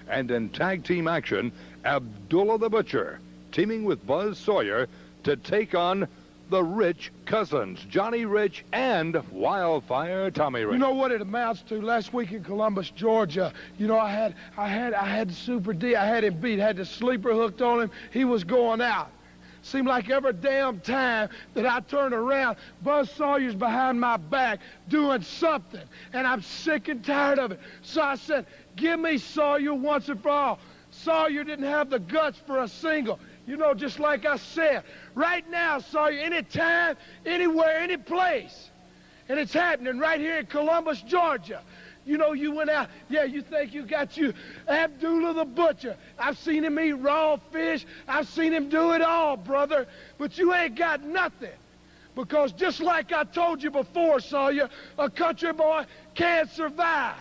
And in tag team action, Abdullah the Butcher, teaming with Buzz Sawyer to take on the Rich Cousins, Johnny Rich and Wildfire Tommy Rich. You know what it amounts to? Last week in Columbus, Georgia, you know, I had Super D. I had him beat. Had the sleeper hooked on him. He was going out. Seemed like every damn time that I turned around, Buzz Sawyer's behind my back doing something, and I'm sick and tired of it. So I said, give me Sawyer once and for all. Sawyer didn't have the guts for a single. You know, just like I said, right now, Sawyer, anytime, anywhere, any place. And it's happening right here in Columbus, Georgia. You know, you went out, yeah, you think you got you Abdullah the Butcher. I've seen him eat raw fish. I've seen him do it all, brother. But you ain't got nothing. Because just like I told you before, Sawyer, a country boy can't survive.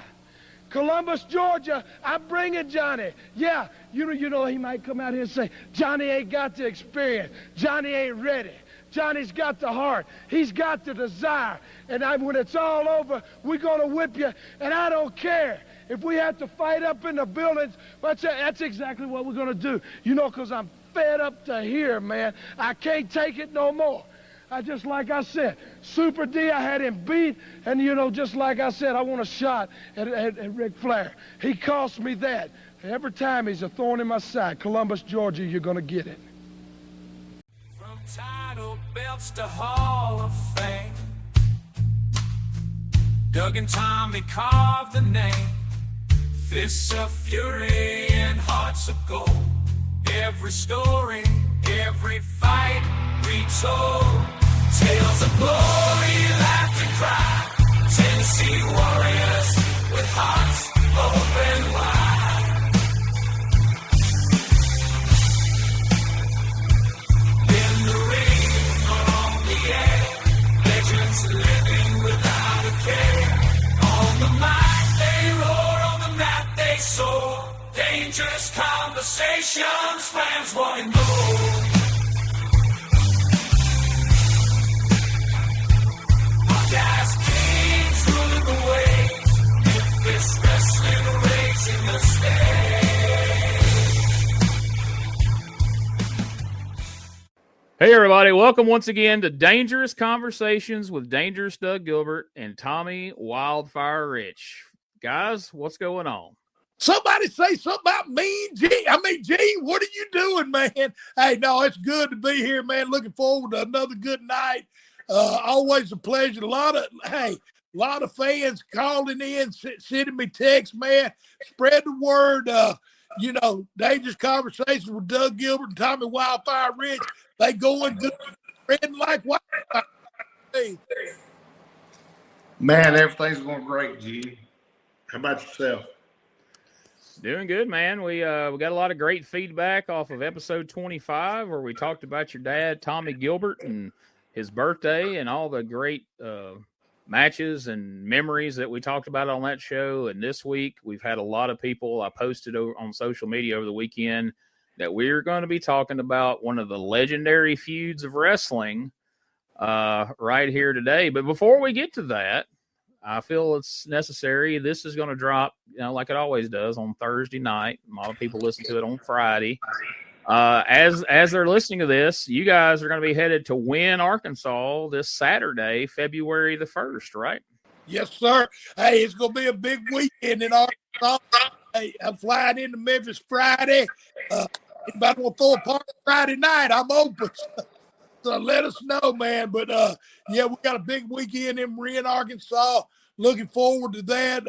Columbus, Georgia, I'm bringing Johnny. Yeah, you know, he might come out here and say, Johnny ain't got the experience. Johnny ain't ready. Johnny's got the heart. He's got the desire. And when it's all over, we're going to whip you. And I don't care. If we have to fight up in the buildings, that's exactly what we're going to do. You know, because I'm fed up to here, man. I can't take it no more. Just like I said, Super D, I had him beat. And, you know, just like I said, I want a shot at Ric Flair. He cost me that. Every time he's a thorn in my side. Columbus, Georgia, you're going to get it. Title belts to Hall of Fame. Doug and Tommy carved the name. Fists of fury and hearts of gold. Every story, every fight retold. Tales of glory, laughter, and cry. Tennessee warriors with hearts open wide. Living without a care. On the mic they roar, on the map they soar. Dangerous conversations, fans wanting more. Podcast kings ruling the waves. Memphis wrestling raising the stage. Hey everybody, welcome once again to Dangerous Conversations with Dangerous Doug Gilbert and Tommy Wildfire Rich. Guys, what's going on? Somebody say something about Mean G. G, what are you doing, man? Hey, no, it's good to be here, man. Looking forward to another good night. Always a pleasure. A lot of fans calling in, sending me texts, man. Spread the word. You know, Dangerous Conversations with Doug Gilbert and Tommy Wildfire Rich. They going good, spreading like wildfire. Hey. Man, everything's going great, G. How about yourself? Doing good, man. We got a lot of great feedback off of episode 25 where we talked about your dad, Tommy Gilbert, and his birthday and all the great matches and memories that we talked about on that show. And this week, we've had a lot of people. I posted on social media over the weekend that we're going to be talking about one of the legendary feuds of wrestling right here today. But before we get to that, I feel it's necessary. This is going to drop, you know, like it always does on Thursday night. A lot of people listen to it on Friday. As they're listening to this, you guys are going to be headed to Wynne, Arkansas this Saturday, February the 1st, right? Yes, sir. Hey, it's going to be a big weekend in Arkansas. Hey, I'm flying into Memphis Friday. Anybody want to throw a party Friday night, I'm open. So let us know, man. But, yeah, we got a big weekend in Wynne, Arkansas. Looking forward to that.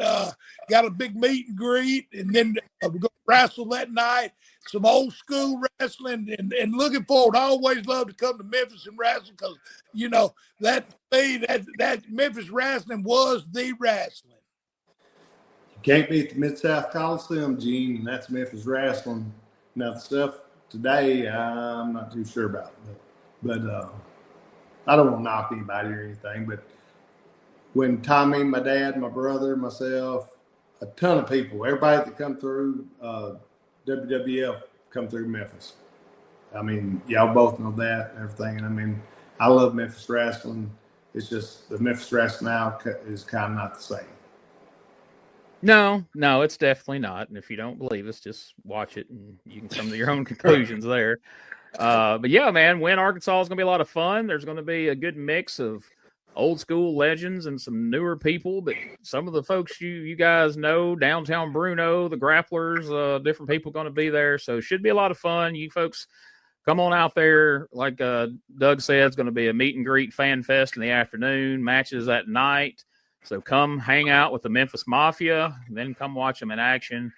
Got a big meet and greet, and then we're going to wrestle that night. Some old school wrestling, and looking forward. I always love to come to Memphis and wrestle because, you know, that Memphis wrestling was the wrestling. You can't beat the Mid-South Coliseum, Gene, and that's Memphis wrestling. Now, the stuff today, I'm not too sure about, but I don't want to knock anybody or anything, but when Tommy, my dad, my brother, myself, a ton of people, everybody that come through WWF come through Memphis. I mean, y'all both know that and everything. And I mean, I love Memphis wrestling. It's just the Memphis wrestling now is kind of not the same. No, it's definitely not. And if you don't believe us, just watch it and you can come to your own conclusions there. But yeah, man, Win Arkansas is going to be a lot of fun. There's going to be a good mix of old school legends and some newer people, but some of the folks you guys know, downtown Bruno, the grapplers, different people going to be there. So it should be a lot of fun. You folks come on out there. Like Doug said, it's going to be a meet and greet fan fest in the afternoon, matches at night. So come hang out with the Memphis Mafia, then come watch them in action,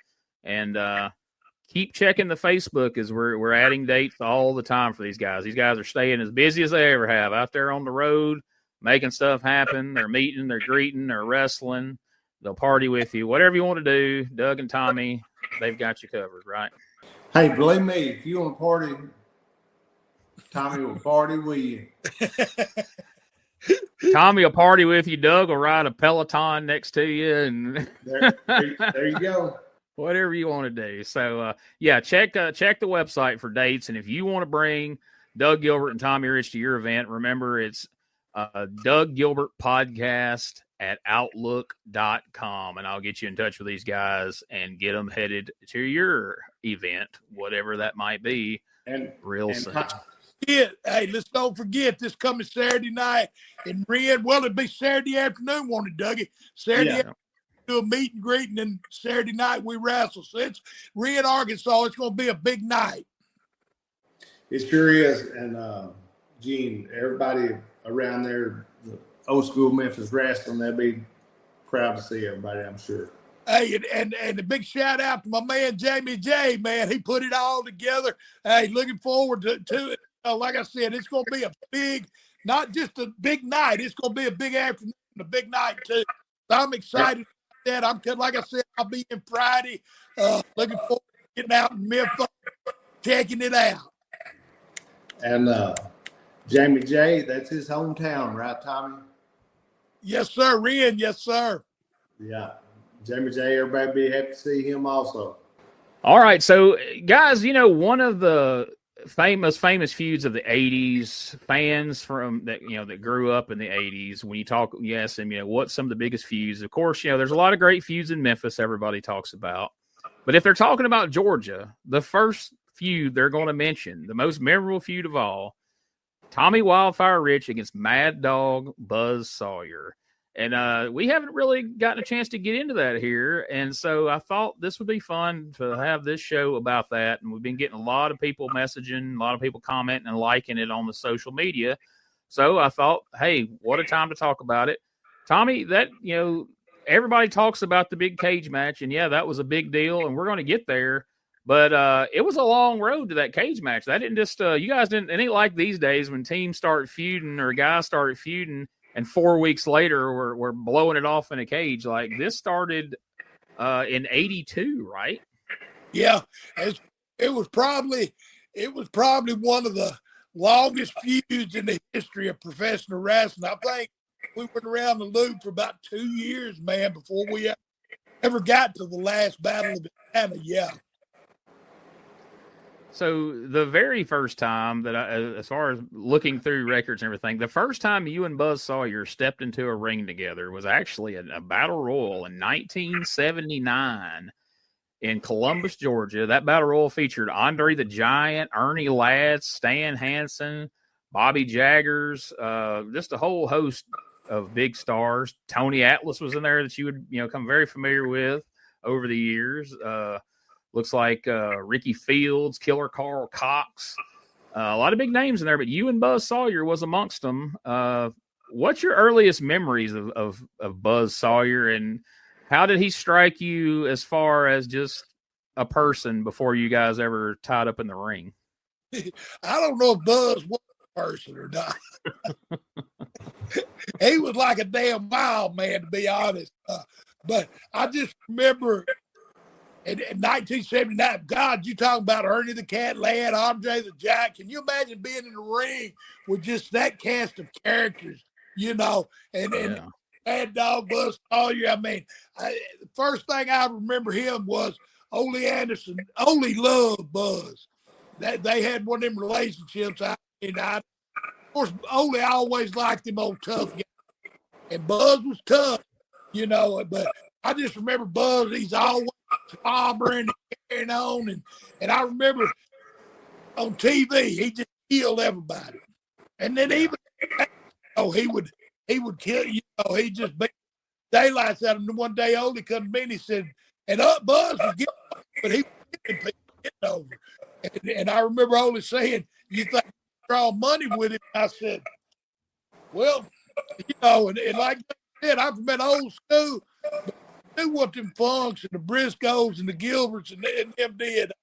and keep checking the Facebook as we're adding dates all the time for these guys. These guys are staying as busy as they ever have out there on the road, making stuff happen. They're meeting, they're greeting, they're wrestling. They'll party with you. Whatever you want to do, Doug and Tommy, they've got you covered, right? Hey, believe me, if you want to party, Tommy will party with you. Tommy will party with you. Doug will ride a Peloton next to you, and there you go. Whatever you want to do. So, yeah, check the website for dates, and if you want to bring Doug Gilbert and Tommy Rich to your event, remember it's Doug Gilbert Podcast at Outlook.com, and I'll get you in touch with these guys and get them headed to your event, whatever that might be, real soon. Hey, let's don't forget this coming Saturday night in Red. Well, it'd be Saturday afternoon, won't it, Dougie? Saturday afternoon, do a meet and greet, and then Saturday night we wrestle. So it's Red, Arkansas. It's going to be a big night. It sure is. And, Gene, everybody around there, the old school Memphis wrestling, they'll be proud to see everybody, I'm sure. Hey, and a big shout out to my man, Jamie J, man. He put it all together. Hey, looking forward to it. Like I said, it's going to be a big, not just a big night. It's going to be a big afternoon, a big night, too. So I'm excited about that. Like I said, I'll be in Friday. Looking forward to getting out in Memphis, checking it out. And Jamie J, that's his hometown, right, Tommy? Yes, sir. Ren, yes, sir. Yeah. Jamie J, everybody be happy to see him also. All right. So, guys, one of the famous feuds of the 80s, fans from that that grew up in the 80s, when you ask them what's some of the biggest feuds, of course there's a lot of great feuds in Memphis everybody talks about, but if they're talking about Georgia, the first feud they're going to mention, the most memorable feud of all, Tommy Wildfire Rich against Mad Dog Buzz Sawyer. And we haven't really gotten a chance to get into that here. And so I thought this would be fun to have this show about that. And we've been getting a lot of people messaging, a lot of people commenting and liking it on the social media. So I thought, hey, what a time to talk about it. Tommy, that, everybody talks about the big cage match. And, yeah, that was a big deal. And we're going to get there. But it was a long road to that cage match. That didn't just you guys didn't. It ain't like these days when teams start feuding or guys start feuding, and 4 weeks later we're blowing it off in a cage. Like this started in '82, right? Yeah, it was probably one of the longest feuds in the history of professional wrestling. I think we went around the loop for about 2 years, man, before we ever got to the last Battle of Atlanta. Yeah. So the very first time that as far as looking through records and everything, the first time you and Buzz Sawyer stepped into a ring together was actually a battle royal in 1979 in Columbus, Georgia. That battle royal featured Andre the Giant, Ernie Ladd, Stan Hansen, Bobby Jaggers, just a whole host of big stars. Tony Atlas was in there that you would come very familiar with over the years. Looks like Ricky Fields, Killer Carl Cox, a lot of big names in there, but you and Buzz Sawyer was amongst them. What's your earliest memories of Buzz Sawyer, and how did he strike you as far as just a person before you guys ever tied up in the ring? I don't know if Buzz was a person or not. He was like a damn wild man, to be honest. But I just remember in 1979, God, you talking about Ernie the Cat Ladd, Andre the Giant. Can you imagine being in the ring with just that cast of characters, and Mad Dog Buzz Sawyer? I mean, the first thing I remember him was Ole Anderson. Ole loved Buzz. That they had one of them relationships. Of course, Ole, I always liked him old tough guy. And Buzz was tough, but I just remember Buzz. He's always slobbering and carrying on, and I remember on TV he just killed everybody, and then even he would kill he just beat daylights out of him. One day old, he come to me and he said, and Buzz was getting over, but he was getting over. And I remember only saying, you think you draw money with him? I said, well, and like I said, I'm from that old school, but I knew what them Funks and the Briscoes and the Gilberts and them did.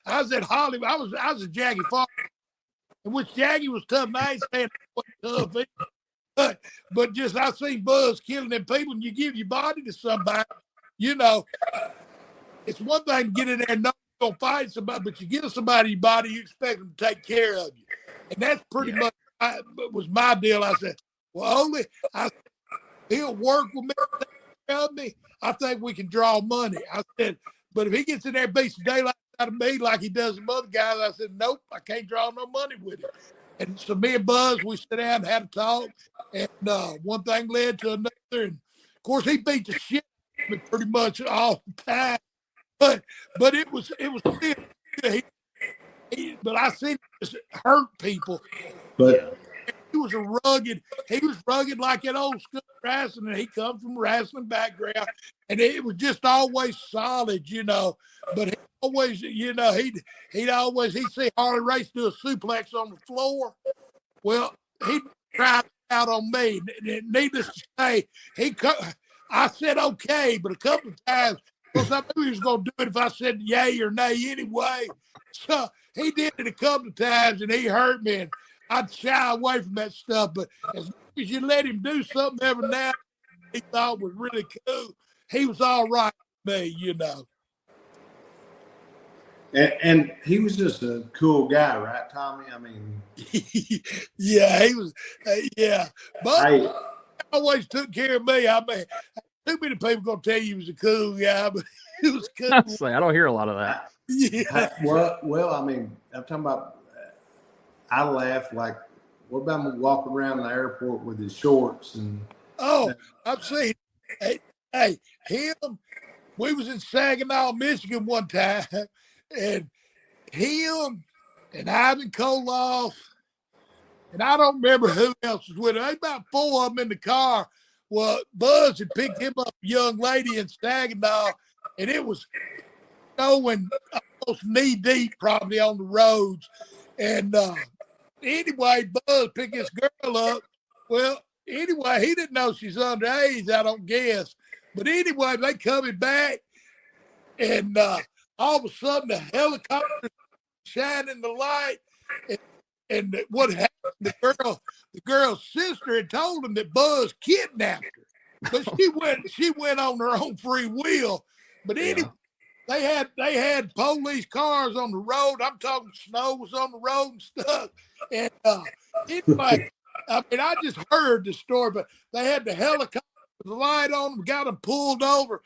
I was at Hollywood. I was a Jackie Fox, in which Jackie was tough, and I ain't saying tough either. But just I seen Buzz killing them people, and you give your body to somebody, it's one thing to get in there and know you're going to fight somebody, but you give somebody your body, you expect them to take care of you. And that's pretty much was my deal. I said, well, he'll work with me, take care of me. I think we can draw money. I said, but if he gets in there and beats the daylight out of me like he does some other guys, I said, nope, I can't draw no money with him. And so me and Buzz, we sat down and had a talk, and one thing led to another. And of course, he beat the shit out of me pretty much all the time. But it was still, but I seen him just hurt people. But he was rugged like that old school wrestling, and he come from a wrestling background, and it was just always solid, But he always, he'd see Harley Race do a suplex on the floor. Well, he tried out on me. Needless to say, I said okay, but a couple of times, because I knew he was going to do it if I said yay or nay anyway. So he did it a couple of times, and he hurt me, and I'd shy away from that stuff. But as long as you let him do something every now and then he thought was really cool, he was all right with me, And he was just a cool guy, right, Tommy? I mean, yeah, he was. But he always took care of me. I mean, too many people gonna tell you he was a cool guy, but he was cool. I don't hear a lot of that. Yeah. Well, I mean, I'm talking about. I laugh like, what about him walking around the airport with his shorts and? Oh, I've seen. Hey, him. We was in Saginaw, Michigan one time, and him and Ivan Koloff, and I don't remember who else was with him. There about 4 of them in the car. Well, Buzz had picked him up, a young lady in Saginaw, and it was going almost knee deep probably on the roads. And anyway, Buzz picked this girl up. Well, anyway, he didn't know she's underage, I don't guess. But anyway, they coming back, and all of a sudden the helicopter shining the light, and what happened? The girl's sister had told him that Buzz kidnapped her, but she went on her own free will. But anyway, they had police cars on the road. I'm talking snow was on the road and stuff. And anyway, I mean, I just heard the story, but they had the helicopter with the light on them, got them pulled over.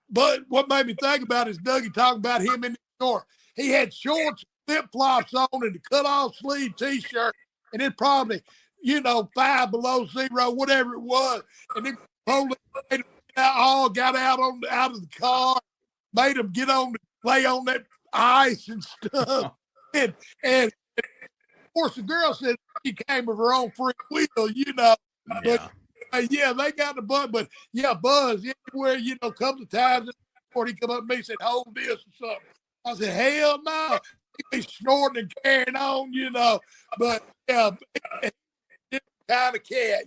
But what made me think about it is Dougie talking about him in the store. He had shorts, flip-flops on, and a cut-off sleeve T-shirt, and it probably, 5 below zero, whatever it was. And then police all got out of the car, made them lay on that ice and stuff. And of course, the girl said she came of her own free will, But they got the butt. But Buzz, everywhere, a couple of times before he come up to me and said, hold this or something. I said, hell no. He be snorting and carrying on, But different kind of cat,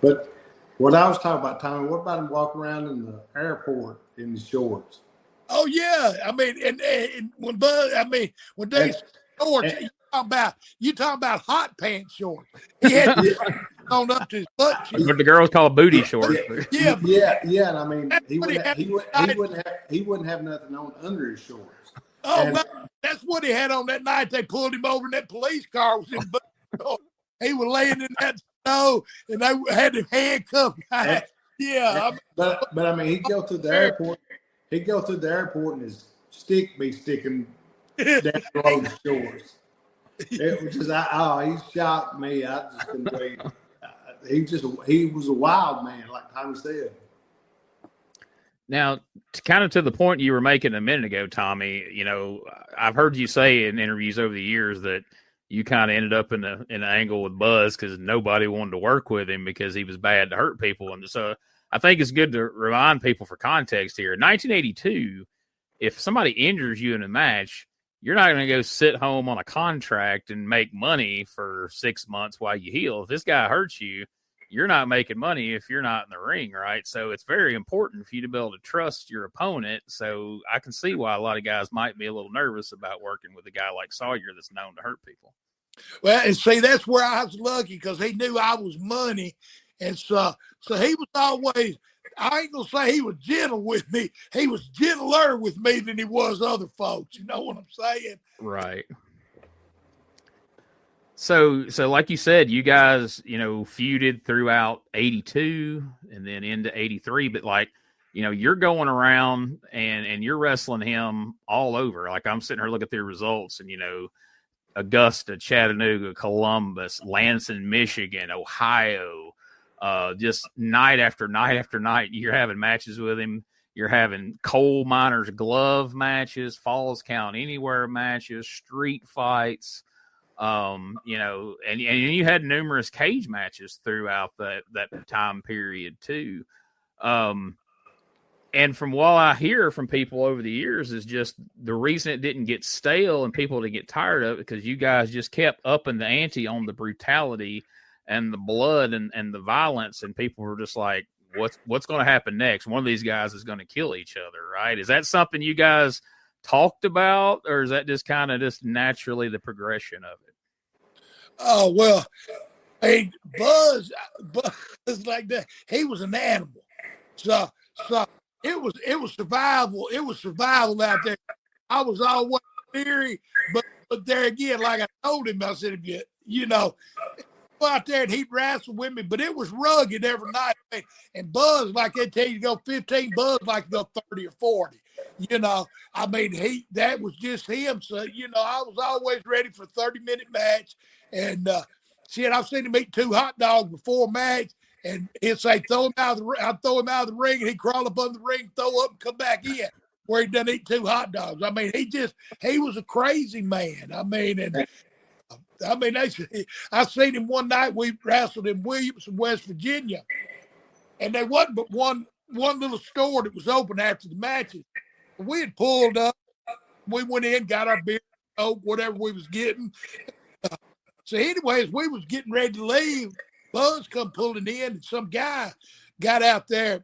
But what I was talking about, Tommy, what about him walking around in the airport in the shorts? Oh yeah, I mean, and when they shorts, you talking about hot pants shorts. He had on up to his butt cheeks. What the girls call booty shorts. Yeah. And I mean, he wouldn't have nothing on under his shorts. Oh, that's what he had on that night. They pulled him over in that police car. He was laying in that snow, and they had him handcuffed. But I mean, he'd go through the airport. He'd go through the airport, and his stick be sticking down the road shores. It was just, he shocked me. I just couldn't wait. He was a wild man, like Tommy said. Now, kind of to the point you were making a minute ago, Tommy, I've heard you say in interviews over the years that you kind of ended up in an angle with Buzz because nobody wanted to work with him because he was bad to hurt people. And so I think it's good to remind people for context here. In 1982, if somebody injures you in a match, you're not going to go sit home on a contract and make money for 6 months while you heal. If this guy hurts you, you're not making money if you're not in the ring, right? So it's very important for you to be able to trust your opponent. So I can see why a lot of guys might be a little nervous about working with a guy like Sawyer that's known to hurt people. Well, and see, that's where I was lucky because he knew I was money. And so he was always, I ain't going to say he was gentle with me. He was gentler with me than he was other folks. You know what I'm saying? Right. So like you said, you guys, feuded throughout 82 and then into 83, but you're going around and you're wrestling him all over. Like I'm sitting here looking through results and, Augusta, Chattanooga, Columbus, Lansing, Michigan, Ohio, just night after night after night, you're having matches with him. You're having coal miners glove matches, Falls Count Anywhere matches, street fights. And you had numerous cage matches throughout that time period too. And from what I hear from people over the years is just the reason it didn't get stale and people didn't get tired of it because you guys just kept upping the ante on the brutality and the blood and the violence, and people were just like, what's going to happen next? One of these guys is going to kill each other, right? Is that something you guys talked about, or is that just kind of just naturally the progression of it? Oh, well, hey, Buzz like that. He was an animal. So it was survival. It was survival out there. I was always leery, but there again, like I told him, I said, if you go out there and he'd wrestle with me, but it was rugged every night. And Buzz, like they tell you to go 15, Buzz like to go 30 or 40. That was just him. So, I was always ready for a 30-minute match. And I've seen him eat 2 hot dogs before a match, and he'd say, I'd throw him out of the ring, and he'd crawl up under the ring, throw up, and come back in, where he done eat 2 hot dogs. He was a crazy man. I seen him one night. We wrestled in Williamson, West Virginia, and there wasn't but one little store that was open after the matches. We had pulled up. We went in, got our beer, Coke, whatever we was getting. So anyways, we was getting ready to leave. Buzz come pulling in, and some guy got out there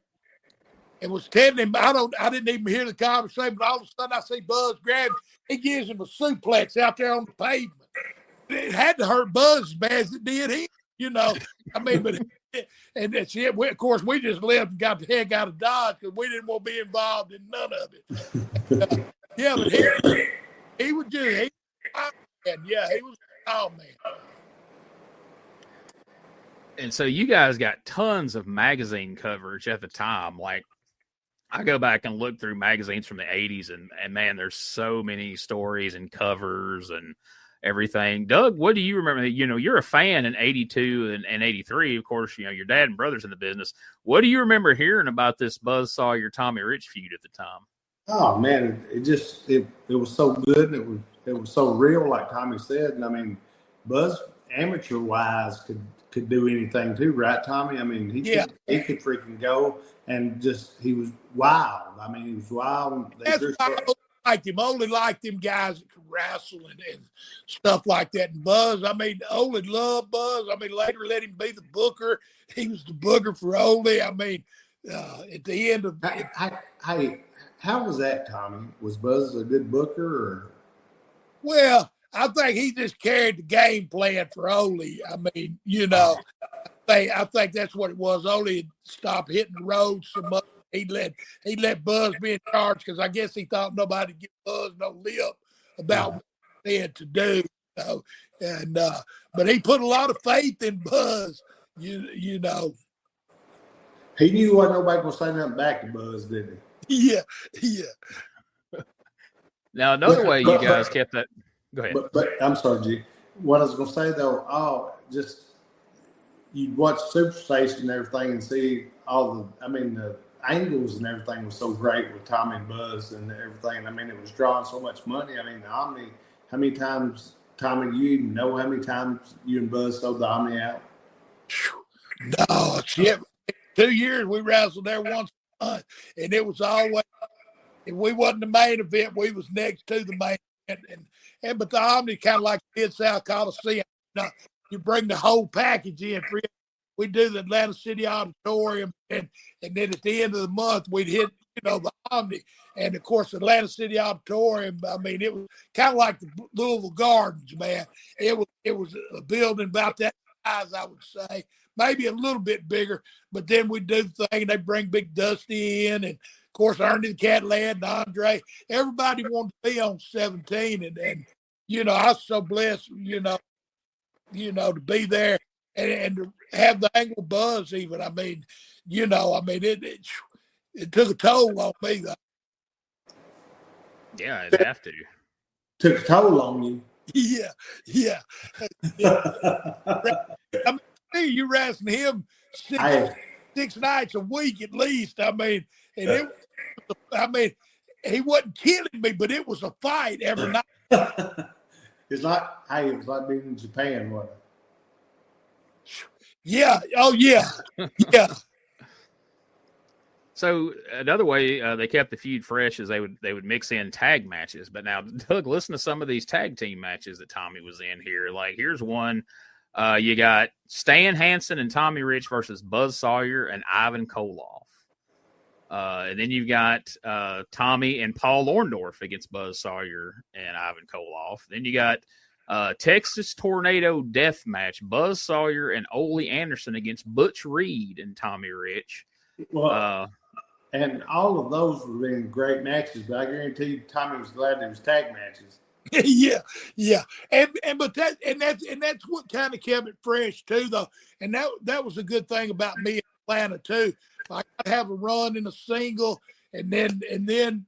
and was telling him, I didn't even hear the conversation, but all of a sudden I see Buzz grab him. He gives him a suplex out there on the pavement. It had to hurt Buzz as bad as it did him, and that's it. Of course, we just left and got the heck out of Dodge because we didn't want to be involved in none of it. But he was just, he was oh man. And so you guys got tons of magazine coverage at the time. Like I go back and look through magazines from the 80s and man, there's so many stories and covers and everything. Doug, what do you remember? You're a fan in 82 and 83. Of course, your dad and brother's in the business. What do you remember hearing about this Buzz Sawyer, Tommy Rich feud at the time? Oh man, it was so good. It was so real, like Tommy said. And Buzz, amateur wise, could do anything too, right, Tommy? He could freaking go, and he was wild. He was wild. That's why I liked him. Only liked them guys that could wrestle and stuff like that. And Buzz, Ole loved Buzz. Later let him be the booker. He was the booker for Ole. At the end of how was that, Tommy? Was Buzz a good booker, or? Well, I think he just carried the game plan for Ole. I think that's what it was. Ole had stopped hitting the road so much. He let Buzz be in charge because I guess he thought nobody would give Buzz no lip about what he had to do. But he put a lot of faith in Buzz. He knew what nobody was saying nothing back to Buzz, didn't he? Yeah. Now another way you guys kept that. Go ahead. But I'm sorry, G. What I was going to say though, you'd watch Superstation and everything and see all the angles and everything was so great with Tommy and Buzz and everything. I mean, it was drawing so much money. I mean, the Omni, how many times, Tommy, you even know how many times you and Buzz sold the Omni out? No, shit. 2 years we wrestled there once a month, and it was always, if we wasn't the main event, we was next to the main event. And but the Omni kind of like Mid-South Coliseum. You bring the whole package in for it. We do the Atlanta City Auditorium, and then at the end of the month, we'd hit, the Omni. And, of course, Atlanta City Auditorium, I mean, it was kind of like the Louisville Gardens, man. It was a building about that size, I would say. Maybe a little bit bigger, but then we do the thing, and they bring Big Dusty in, and, of course, Ernie the Cat Lad and Andre. Everybody wanted to be on 17, and I was so blessed, to be there. And to have the angle Buzz even, I mean, it took a toll on me, though. Yeah, it'd have to. Took a toll on you. Yeah. I mean, you're wrestling him six nights a week at least. I mean, and he wasn't killing me, but it was a fight every night. It was like being in Japan, wasn't it? Yeah. Oh, yeah. Yeah. So another way they kept the feud fresh is they would mix in tag matches. But now, Doug, listen to some of these tag team matches that Tommy was in here. Like, here's one. You got Stan Hansen and Tommy Rich versus Buzz Sawyer and Ivan Koloff. And then you've got Tommy and Paul Orndorff against Buzz Sawyer and Ivan Koloff. Then you got Texas Tornado Death Match, Buzz Sawyer and Ole Anderson against Butch Reed and Tommy Rich. Well, and all of those were being great matches, but I guarantee you Tommy was glad there was tag matches. Yeah. And that's what kind of kept it fresh too, though. And that was a good thing about me in Atlanta too. I got to have a run in a single and then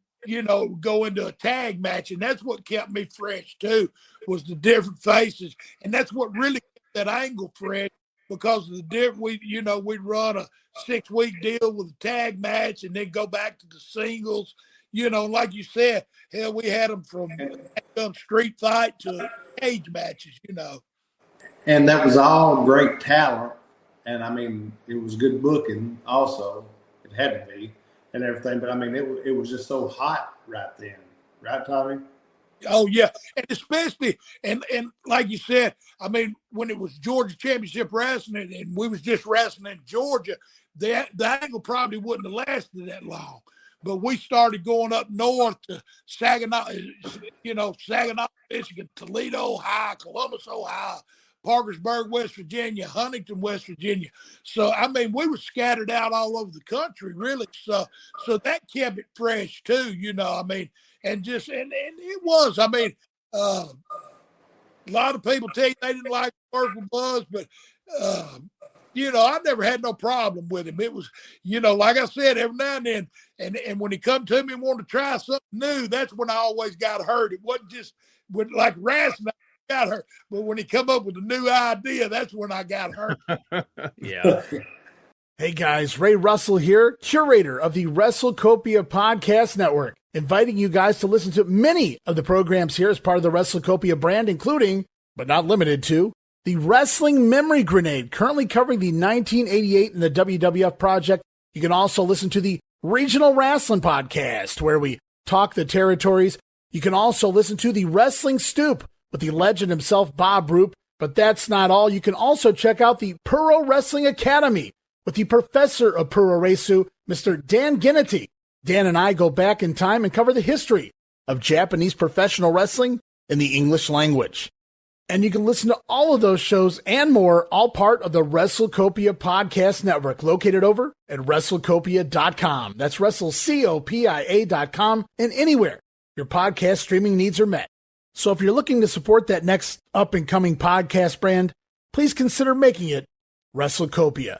go into a tag match. And that's what kept me fresh too, was the different faces. And that's what really kept that angle fresh, because of the different, we'd run a 6-week deal with a tag match and then go back to the singles. Like you said, hell, we had them from street fight to cage matches, And that was all great talent. And, I mean, it was good booking also. It had to be and everything. But, I mean, it was just so hot right then. Right, Tommy? Oh, yeah. And especially, and like you said, I mean, when it was Georgia Championship Wrestling and we was just wrestling in Georgia, the angle probably wouldn't have lasted that long. But we started going up north to Saginaw, Michigan, Toledo, Ohio, Columbus, Ohio, Parkersburg, West Virginia, Huntington, West Virginia. So, I mean, we were scattered out all over the country, really. So that kept it fresh, too, I mean, and it was. I mean, a lot of people tell you they didn't like work with Buzz, but, I never had no problem with him. It was, like I said, every now and then, and when he come to me and wanted to try something new, that's when I always got hurt. It wasn't just with like wrestling, I got hurt, but when he come up with a new idea, that's when I got hurt. Yeah. Hey guys, Ray Russell here, curator of the WrestleCopia Podcast Network, inviting you guys to listen to many of the programs here as part of the WrestleCopia brand, including, but not limited to, the Wrestling Memory Grenade, currently covering the 1988 and the WWF project. You can also listen to the Regional Wrestling Podcast, where we talk the territories. You can also listen to the Wrestling Stoop with the legend himself, Bob Roop. But that's not all. You can also check out the Puro Wrestling Academy with the professor of Puro Resu, Mr. Dan Ginnity. Dan and I go back in time and cover the history of Japanese professional wrestling in the English language. And you can listen to all of those shows and more, all part of the WrestleCopia Podcast Network, located over at WrestleCopia.com. That's WrestleCopia.com, and anywhere your podcast streaming needs are met. So if you're looking to support that next up-and-coming podcast brand, please consider making it WrestleCopia.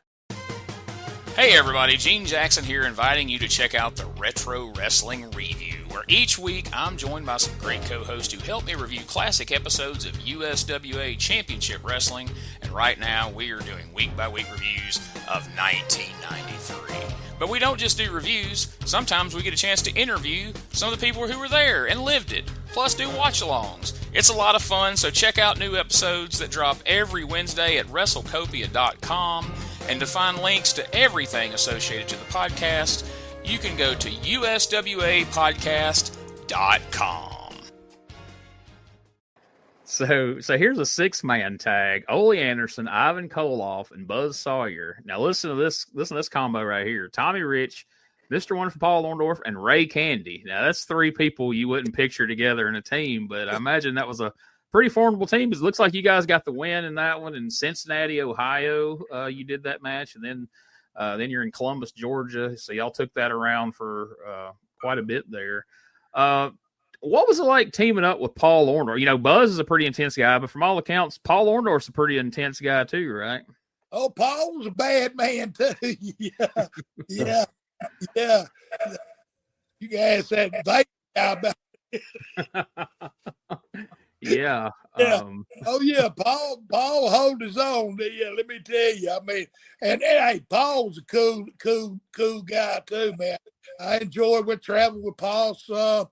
Hey everybody, Gene Jackson here, inviting you to check out the Retro Wrestling Review, where each week I'm joined by some great co-hosts who help me review classic episodes of USWA Championship Wrestling, and right now we are doing week-by-week reviews of 1993. But we don't just do reviews. Sometimes we get a chance to interview some of the people who were there and lived it, plus do watch-alongs. It's a lot of fun, so check out new episodes that drop every Wednesday at WrestleCopia.com. And to find links to everything associated to the podcast, you can go to USWApodcast.com. So here's a 6-man tag: Ole Anderson, Ivan Koloff, and Buzz Sawyer. Now listen to this combo right here: Tommy Rich, Mr. Wonderful Paul Orndorff, and Ray Candy. Now that's 3 people you wouldn't picture together in a team, but I imagine that was a pretty formidable team. It looks like you guys got the win in that one in Cincinnati, Ohio. You did that match, and then you're in Columbus, Georgia. So y'all took that around for quite a bit there. What was it like teaming up with Paul Orndorff? You know, Buzz is a pretty intense guy, but from all accounts, Paul Orndorff's a pretty intense guy too, right? Oh, Paul was a bad man too. Yeah. You guys said that guy about it. Yeah. Oh yeah, Paul hold his own. Yeah, let me tell you. I mean, and hey, Paul was a cool guy too, man. I enjoyed traveling with Paul some.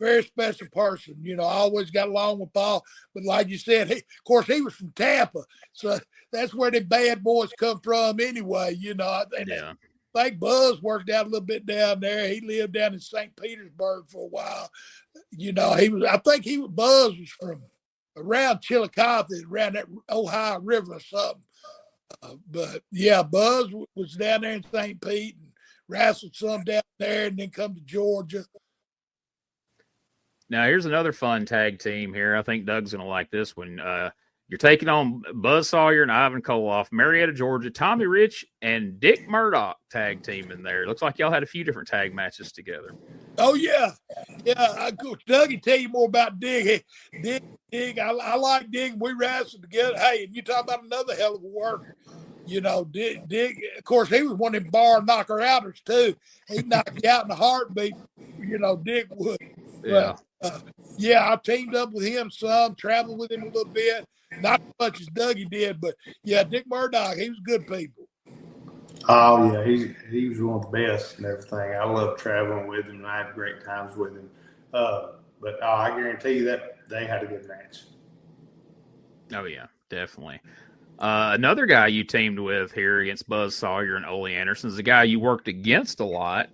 Very special person. You know, I always got along with Paul. But like you said, of course, he was from Tampa. So that's where the bad boys come from anyway. You know, I think Buzz worked out a little bit down there. He lived down in St. Petersburg for a while. You know, Buzz was from around Chillicothe, around that Ohio River or something. But yeah, Buzz was down there in St. Pete and wrestled some down there and then come to Georgia. Now, here's another fun tag team here. I think Doug's going to like this one. You're taking on Buzz Sawyer and Ivan Koloff, Marietta, Georgia, Tommy Rich, and Dick Murdoch tag team in there. Looks like y'all had a few different tag matches together. Oh, yeah. Yeah, Doug can tell you more about Dick. Dick, I like Dick. We wrestled together. Hey, and you talk about another hell of a worker. You know, Dick, of course, he was one of them bar knocker-outers, too. He'd knock you out in a heartbeat. You know, Dick would. Yeah. Yeah, I teamed up with him some, traveled with him a little bit. Not as much as Dougie did, but yeah, Dick Murdoch, he was good people. Oh yeah, he was one of the best and everything. I love traveling with him, and I had great times with him. But I guarantee you that they had a good match. Oh yeah, definitely. Another guy you teamed with here against Buzz Sawyer and Ole Anderson is a guy you worked against a lot.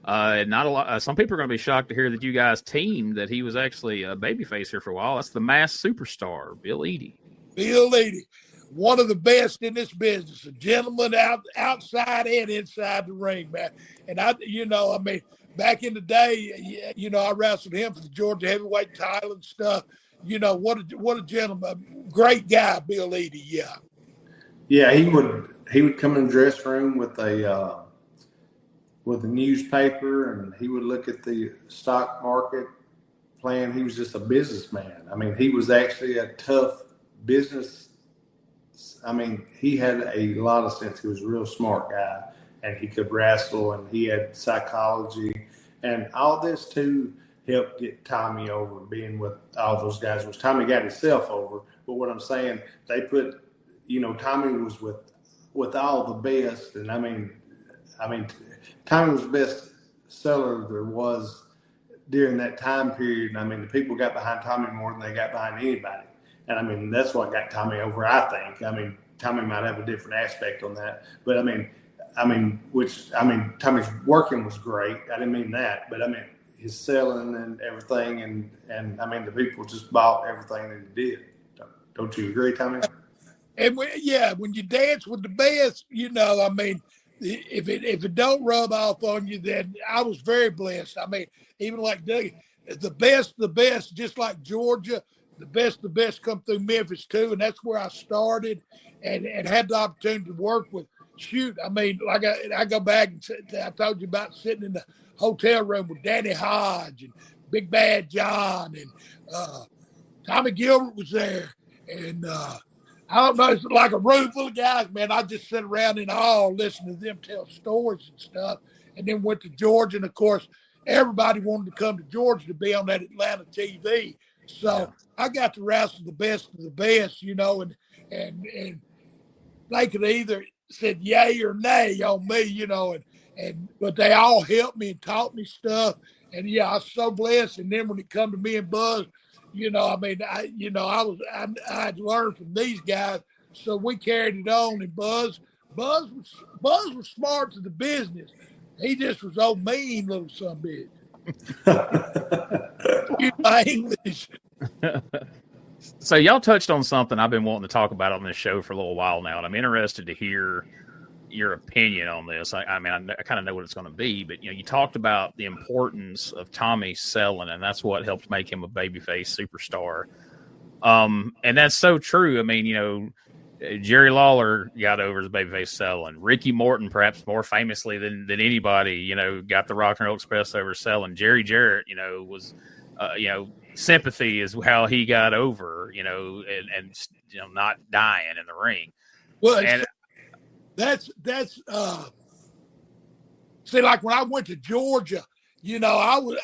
Not a lot. Some people are going to be shocked to hear that you guys teamed, that he was actually a babyface here for a while. That's the Masked Superstar, Bill Eadie. Bill Eadie, one of the best in this business, a gentleman outside and inside the ring, man. And back in the day, I wrestled him for the Georgia heavyweight title and stuff. You know, what a gentleman, great guy, Bill Eadie. Yeah. Yeah, he would come in the dressing room with a newspaper, and he would look at the stock market plan. He was just a businessman. I mean, he was actually a tough business. I mean, he had a lot of sense. He was a real smart guy, and he could wrestle, and he had psychology, and all this too helped get Tommy over. Being with all those guys, which Tommy got himself over. But what I'm saying, they put, Tommy was with all the best, and I mean, Tommy was the best seller there was during that time period. I mean, the people got behind Tommy more than they got behind anybody. And I mean, that's what got Tommy over, I think. I mean, Tommy might have a different aspect on that. But Tommy's working was great. I didn't mean that. But I mean, his selling and everything. And I mean, the people just bought everything that he did. Don't you agree, Tommy? And when you dance with the best, if it don't rub off on you, then I was very blessed. I mean, even like Dougie, the best, just like Georgia, the best come through Memphis too, and that's where I started and had the opportunity to work with. Shoot, I mean, like I go back and I told you about sitting in the hotel room with Danny Hodge and Big Bad John and Tommy Gilbert was there, and I don't know, it's like a room full of guys, man. I just sit around in awe, listening to them tell stories and stuff, and then went to Georgia. And, of course, everybody wanted to come to Georgia to be on that Atlanta TV. So I got to wrestle the best of the best, and they could either said yay or nay on me, and but they all helped me and taught me stuff. And yeah, I was so blessed. And then when it come to me and Buzz, I had learned from these guys, so we carried it on. And Buzz was smart to the business. He just was old mean little son of a bitch. English. So y'all touched on something I've been wanting to talk about on this show for a little while now, and I'm interested to hear your opinion on this. I kind of know what it's going to be, but you talked about the importance of Tommy selling, and that's what helped make him a babyface superstar. And that's so true. I mean, Jerry Lawler got over as a babyface selling. Ricky Morton, perhaps more famously than anybody, got the Rock and Roll Express over selling. Jerry Jarrett, was, sympathy is how he got over, and not dying in the ring. Well, that's see, like when I went to Georgia, I was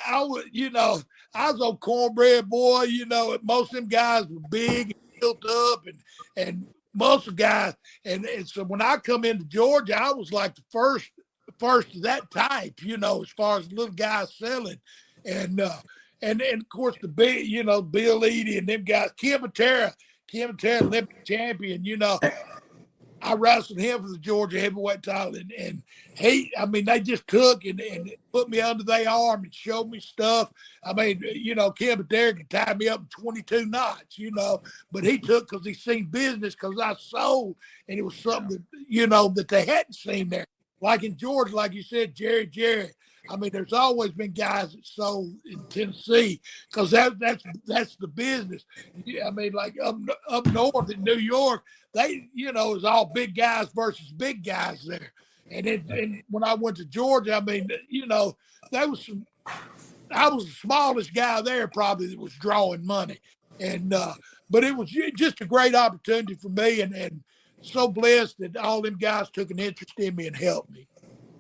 on cornbread boy. Most of them guys were big and built up, and most of the guys, and so when I come into Georgia, I was like the first of that type, as far as little guys selling, and of course the big, Bill Eadie and them guys, Kim Matera, Olympic champion, I wrestled him for the Georgia heavyweight title, and they just took and put me under their arm and showed me stuff. Kim Matera could tie me up in 22 knots, but he took because he seen business because I sold, and it was something that, that they hadn't seen there. Like in Georgia, like you said, Jerry Jarrett. There's always been guys that sold in Tennessee because that's the business. Like up north in New York, they, it's all big guys versus big guys there. And when I went to Georgia, I was the smallest guy there probably that was drawing money. And but it was just a great opportunity for me, and so blessed that all them guys took an interest in me and helped me.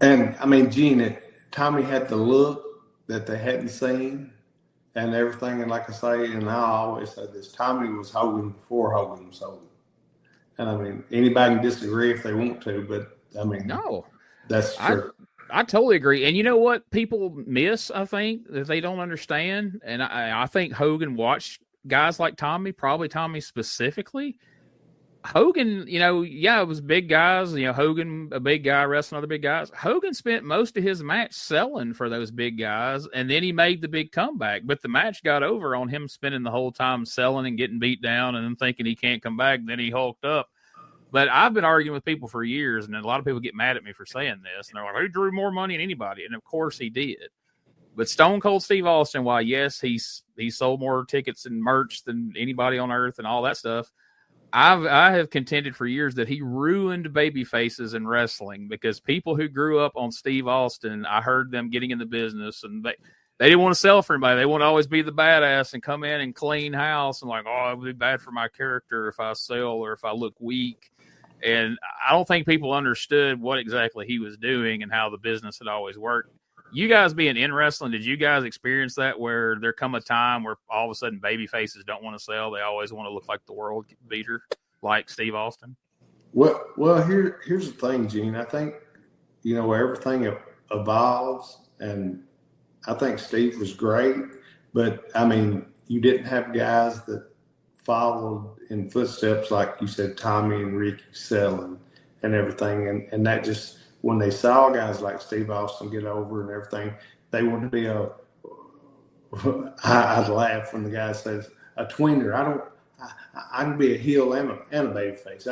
And Gene, Tommy had the look that they hadn't seen and everything. And like I say, and I always say this, Tommy was Hogan before Hogan was Hogan. And anybody can disagree if they want to, but no, that's true. I totally agree. And you know what people miss, I think, that they don't understand? And I think Hogan watched guys like Tommy, probably Tommy specifically. Hogan, it was big guys, Hogan, a big guy wrestling other big guys. Hogan spent most of his match selling for those big guys, and then he made the big comeback. But the match got over on him spending the whole time selling and getting beat down and then thinking he can't come back. Then he hulked up. But I've been arguing with people for years, and a lot of people get mad at me for saying this. And they're like, who drew more money than anybody? And, of course, he did. But Stone Cold Steve Austin, while, yes, he sold more tickets and merch than anybody on earth and all that stuff, I have contended for years that he ruined baby faces in wrestling because people who grew up on Steve Austin, I heard them getting in the business, and they didn't want to sell for anybody. They want to always be the badass and come in and clean house and like, oh, it would be bad for my character if I sell or if I look weak. And I don't think people understood what exactly he was doing and how the business had always worked. You guys being in wrestling, did you guys experience that where there come a time where all of a sudden baby faces don't want to sell? They always want to look like the world beater, like Steve Austin? Well, here's the thing, Gene. I think, everything evolves, and I think Steve was great, but, you didn't have guys that followed in footsteps like you said, Tommy and Ricky selling and everything, and that just – when they saw guys like Steve Austin get over and everything, they want to be I'd laugh when the guy says a tweener. I can be a heel and a baby face.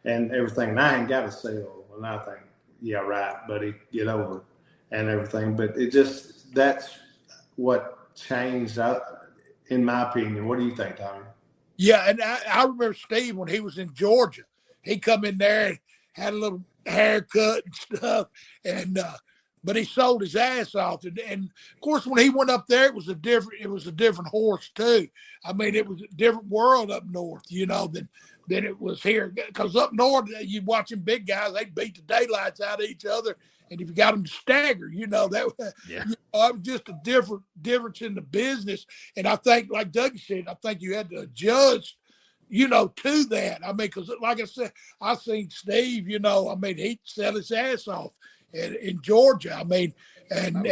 And everything. And I ain't got to sell. And I think, yeah, right, buddy, get over it and everything. But that's what changed, in my opinion. What do you think, Tommy? Yeah, and I remember Steve when he was in Georgia. He come in there and had a little haircut and stuff, and but he sold his ass off, and of course when he went up there, it was a different horse too. It was a different world up north, than it was here. Because up north, you watching big guys, they beat the daylights out of each other, and if you got them to stagger, that it was just a difference in the business. And I think, like Doug said, I think you had to adjust to that. Because like I said, I seen Steve, he'd sell his ass off. in Georgia. I mean, and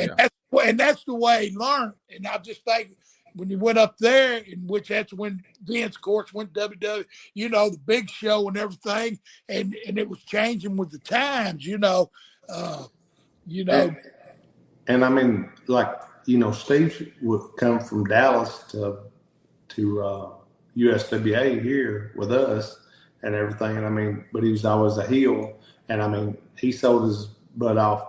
that's the way he learned. And I just think when you went up there, in which that's when Vince, of course, went WWE, the big show and everything, and it was changing with the times, And I mean, like, Steve would come from Dallas to USWA here with us and everything. And I mean, but he was always a heel. And I mean, he sold his butt off,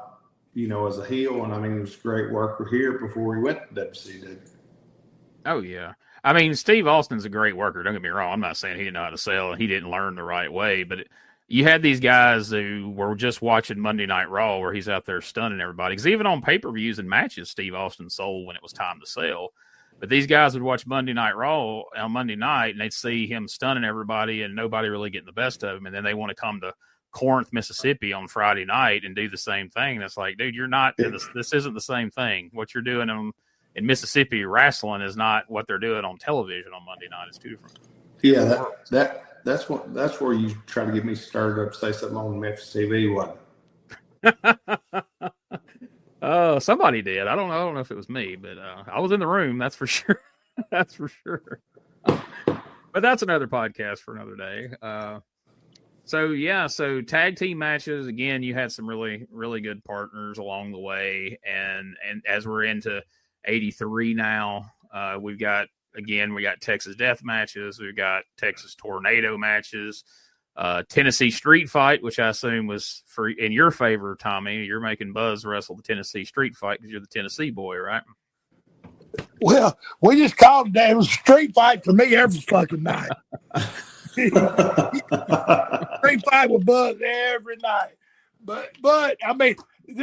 as a heel. And I mean, he was a great worker here before he went to WCW. Oh, yeah. I mean, Steve Austin's a great worker. Don't get me wrong. I'm not saying he didn't know how to sell and he didn't learn the right way. But you had these guys who were just watching Monday Night Raw where he's out there stunning everybody. Because even on pay-per-views and matches, Steve Austin sold when it was time to sell. But these guys would watch Monday Night Raw on Monday night, and they'd see him stunning everybody and nobody really getting the best of him. And then they want to come to Corinth, Mississippi on Friday night and do the same thing. And it's like, dude, you're not – this isn't the same thing. What you're doing in Mississippi wrestling is not what they're doing on television on Monday night. It's two different. Yeah, that's where you try to get me started up to say something on Memphis TV, wasn't it? Oh, somebody did. I don't know if it was me, but I was in the room. That's for sure. That's for sure. But that's another podcast for another day. So tag team matches. Again, you had some really, really good partners along the way, and as we're into 83 now, we got Texas Death matches. We've got Texas Tornado matches. Tennessee Street Fight, which I assume was in your favor, Tommy. You're making Buzz wrestle the Tennessee Street Fight because you're the Tennessee boy, right? Well, we just called it that. It was a street fight for me every fucking night. Street fight with Buzz every night. But I mean,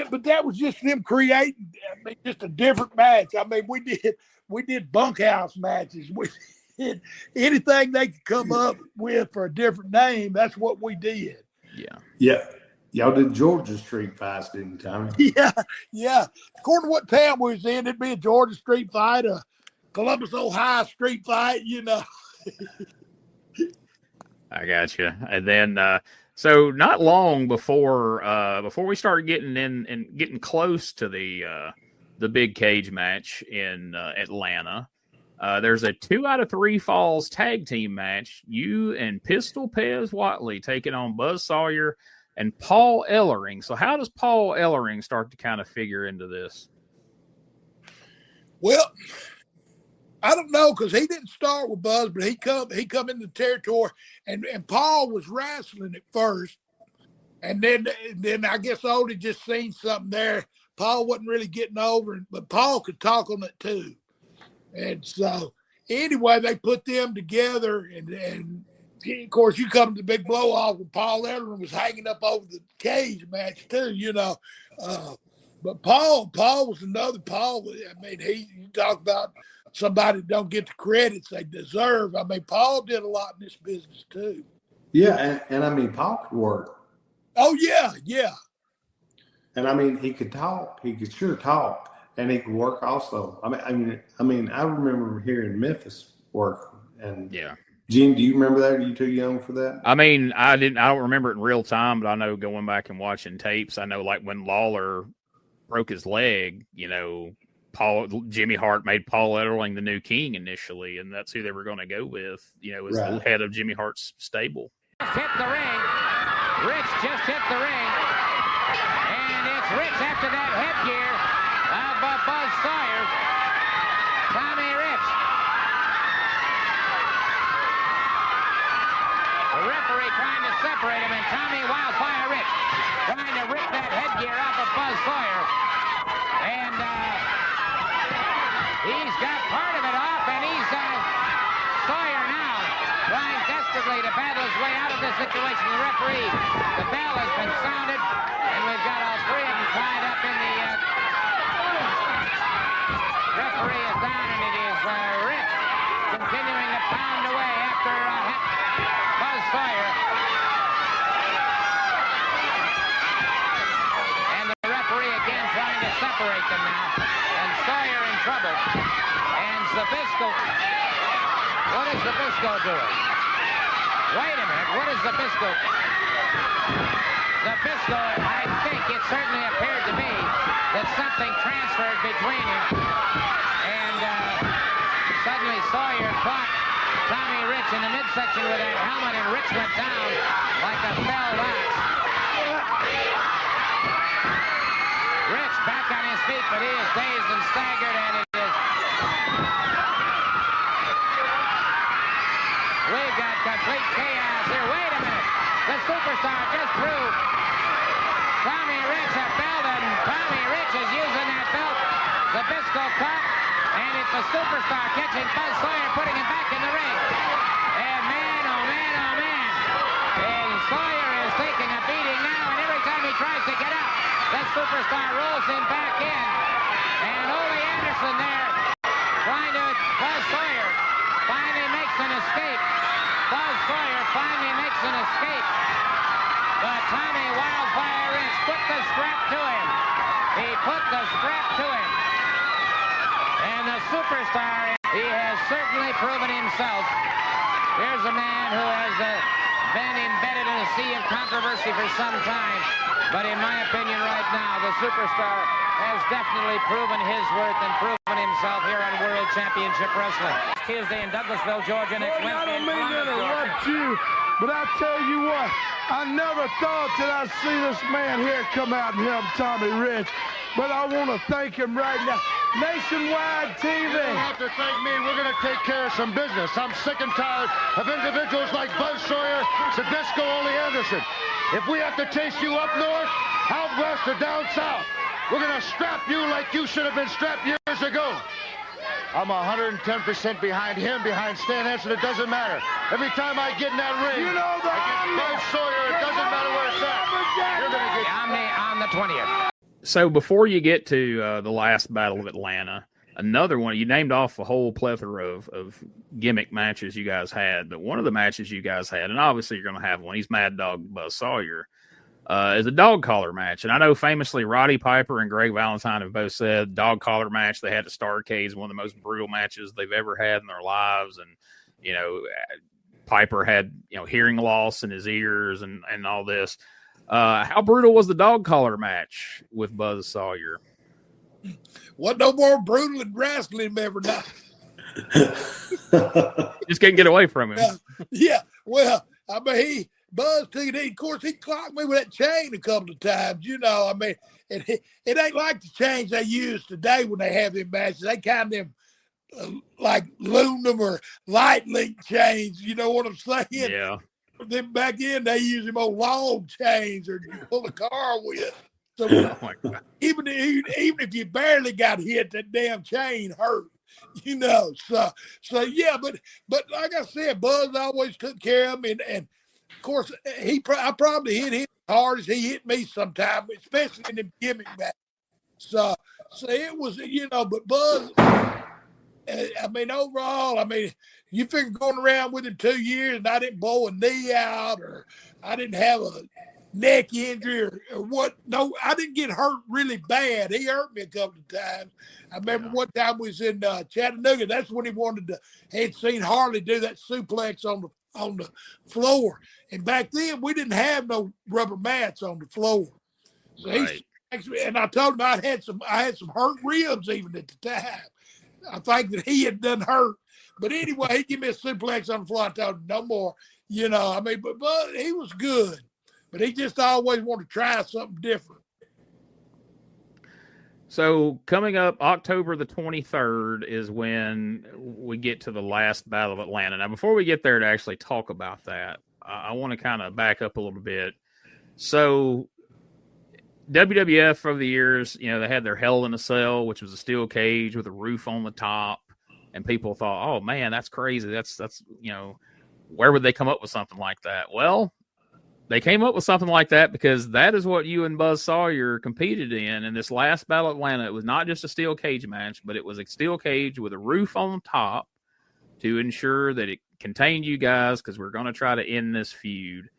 but that was just them creating. I mean, just a different match. I mean, we did bunkhouse matches. We did anything they could come up with for a different name. That's what we did. Yeah. Y'all did Georgia Street Fights, didn't you, Tommy? Yeah. According to what town we was in, it'd be a Georgia Street Fight, a Columbus, Ohio Street Fight. I got you. And then, so not long before we started getting in and getting close to the big cage match in Atlanta, there's a 2 out of 3 falls tag team match. You and Pistol Pez Watley taking on Buzz Sawyer and Paul Ellering. So how does Paul Ellering start to kind of figure into this? Well, I don't know, because he didn't start with Buzz, but he come into the territory, and Paul was wrestling at first, and then I guess Odie just seen something there. Paul wasn't really getting over it, but Paul could talk on it too. And so anyway, they put them together, and of course you come to the big blow off when Paul Ellering was hanging up over the cage match too, But Paul was another Paul. I mean, you talk about somebody that don't get the credits they deserve. I mean, Paul did a lot in this business too. Yeah, and I mean, Paul could work. Oh yeah. And I mean, he could talk. He could sure talk, and he could work also. I mean, I remember hearing Memphis work. And yeah, Gene, do you remember that? Are you too young for that? I mean, I don't remember it in real time, but I know going back and watching tapes, I know like when Lawler broke his leg, Jimmy Hart made Paul Ellering the new king initially, and that's who they were going to go with, as the head of Jimmy Hart's stable. Just hit the ring. Rich just hit the ring. And it's Rich after that headgear of Buzz Sawyer. Tommy Rich. The referee trying to separate him, and Tommy Wildfire Rich trying to rip that headgear off of Buzz Sawyer. And he's got part of it off, and he's Sawyer now trying desperately to battle his way out of this situation. The referee, the bell has been sounded, and we've got all 3 of them tied up in the referee is down, and it is Rich continuing to pound away after Buzz Sawyer. And the referee again trying to separate them now, and Sawyer in trouble. And Zbyszko, what is Zbyszko doing? Wait a minute, what is Zbyszko? Zbyszko, I think it certainly appeared to me that something transferred between him. And suddenly Sawyer caught Tommy Rich in the midsection with that helmet, and Rich went down like a felled ox. Rich back on his feet, but he is dazed and staggered, and it is... We've got complete chaos here. Wait a minute. The superstar just threw Tommy Rich a belt, and Tommy Rich is using that belt. Zbyszko caught, and it's a superstar catching Buzz Sawyer, putting him back in the ring. And man, oh man, oh man. And Sawyer is taking a beating now, and every time he tries to get up, that superstar rolls him back in. And Ole Anderson there trying to... Buzz Sawyer finally makes an escape. Buzz Sawyer finally makes an escape. But Tommy Wildfire Rich put the strap to him. He put the strap to him. And the superstar, he has certainly proven himself. Here's a man who has been embedded in a sea of controversy for some time. But in my opinion right now, the superstar has definitely proven his worth and proven himself here on World Championship Wrestling. Tuesday in Douglasville, Georgia. Next Wednesday. I don't in mean to Columbus, interrupt Georgia. you, but I tell you what, I never thought that I'd see this man here come out and help Tommy Rich. But I want to thank him right now. Nationwide TV. You don't have to thank me. We're going to take care of some business. I'm sick and tired of individuals like Buzz Sawyer, Zbyszko, Ole Anderson. If we have to chase you up north, out west, or down south, we're going to strap you like you should have been strapped years ago. I'm 110% behind him, behind Stan Hansen. It doesn't matter. Every time I get in that ring, You know the against Buzz Sawyer, it doesn't matter where it's at. You're going to get... On the 20th. So before you get to the last Battle of Atlanta, another one, you named off a whole plethora of gimmick matches you guys had, but one of the matches you guys had, and obviously you're going to have one, he's Mad Dog Buzz Sawyer, is a dog collar match. And I know famously Roddy Piper and Greg Valentine have both said dog collar match, they had to Starrcade, one of the most brutal matches they've ever had in their lives. And, you know, Piper had, you know, hearing loss in his ears and all this. How brutal was the dog collar match with Buzz Sawyer? What no more brutal than wrestling him every night. Just couldn't get away from him. Yeah. Well, I mean, Buzz took it. Of course, he clocked me with that chain a couple of times. You know, I mean, it ain't like the chains they use today when they have them matches. They kind of them like aluminum or light link chains. You know what I'm saying? Yeah. Then back then they used them old long chains or you pull a car with. So Oh my God. even if you barely got hit, that damn chain hurt. You know, so yeah, but like I said, Buzz always took care of me, and of course I probably hit him as hard as he hit me sometimes, especially in the gimmick match. So it was, you know, but Buzz, I mean, overall, I mean, you figure going around with him 2 years and I didn't blow a knee out or I didn't have a neck injury or what. No, I didn't get hurt really bad. He hurt me a couple of times. I remember one time we was in Chattanooga. That's when he wanted to, had seen Harley do that suplex on the floor. And back then we didn't have no rubber mats on the floor. So Right. and I told him I had some hurt ribs even at the time. I think that he had done hurt. But anyway, he gave me a suplex on the floor. I told him no more. You know, I mean, but he was good. But he just always wanted to try something different. So coming up October the 23rd is when we get to the last Battle of Atlanta. Now, before we get there to actually talk about that, I want to kind of back up a little bit. So WWF over the years, you know, they had their Hell in a Cell, which was a steel cage with a roof on the top. And people thought, oh, man, that's crazy. That's you know, where would they come up with something like that? Well, they came up with something like that because that is what you and Buzz Sawyer competed in this last Battle of Atlanta. It was not just a steel cage match, but it was a steel cage with a roof on top to ensure that it contained you guys because we're going to try to end this feud.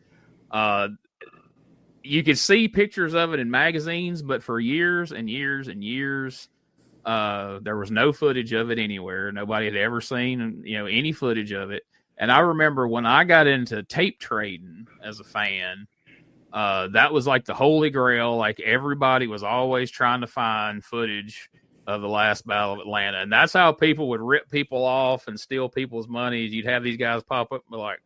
You could see pictures of it in magazines, but for years and years and years, there was no footage of it anywhere. Nobody had ever seen, you know, any footage of it. And I remember when I got into tape trading as a fan, That was like the holy grail. Like everybody was always trying to find footage of the last Battle of Atlanta. And that's how people would rip people off and steal people's money. You'd have these guys pop up and be like,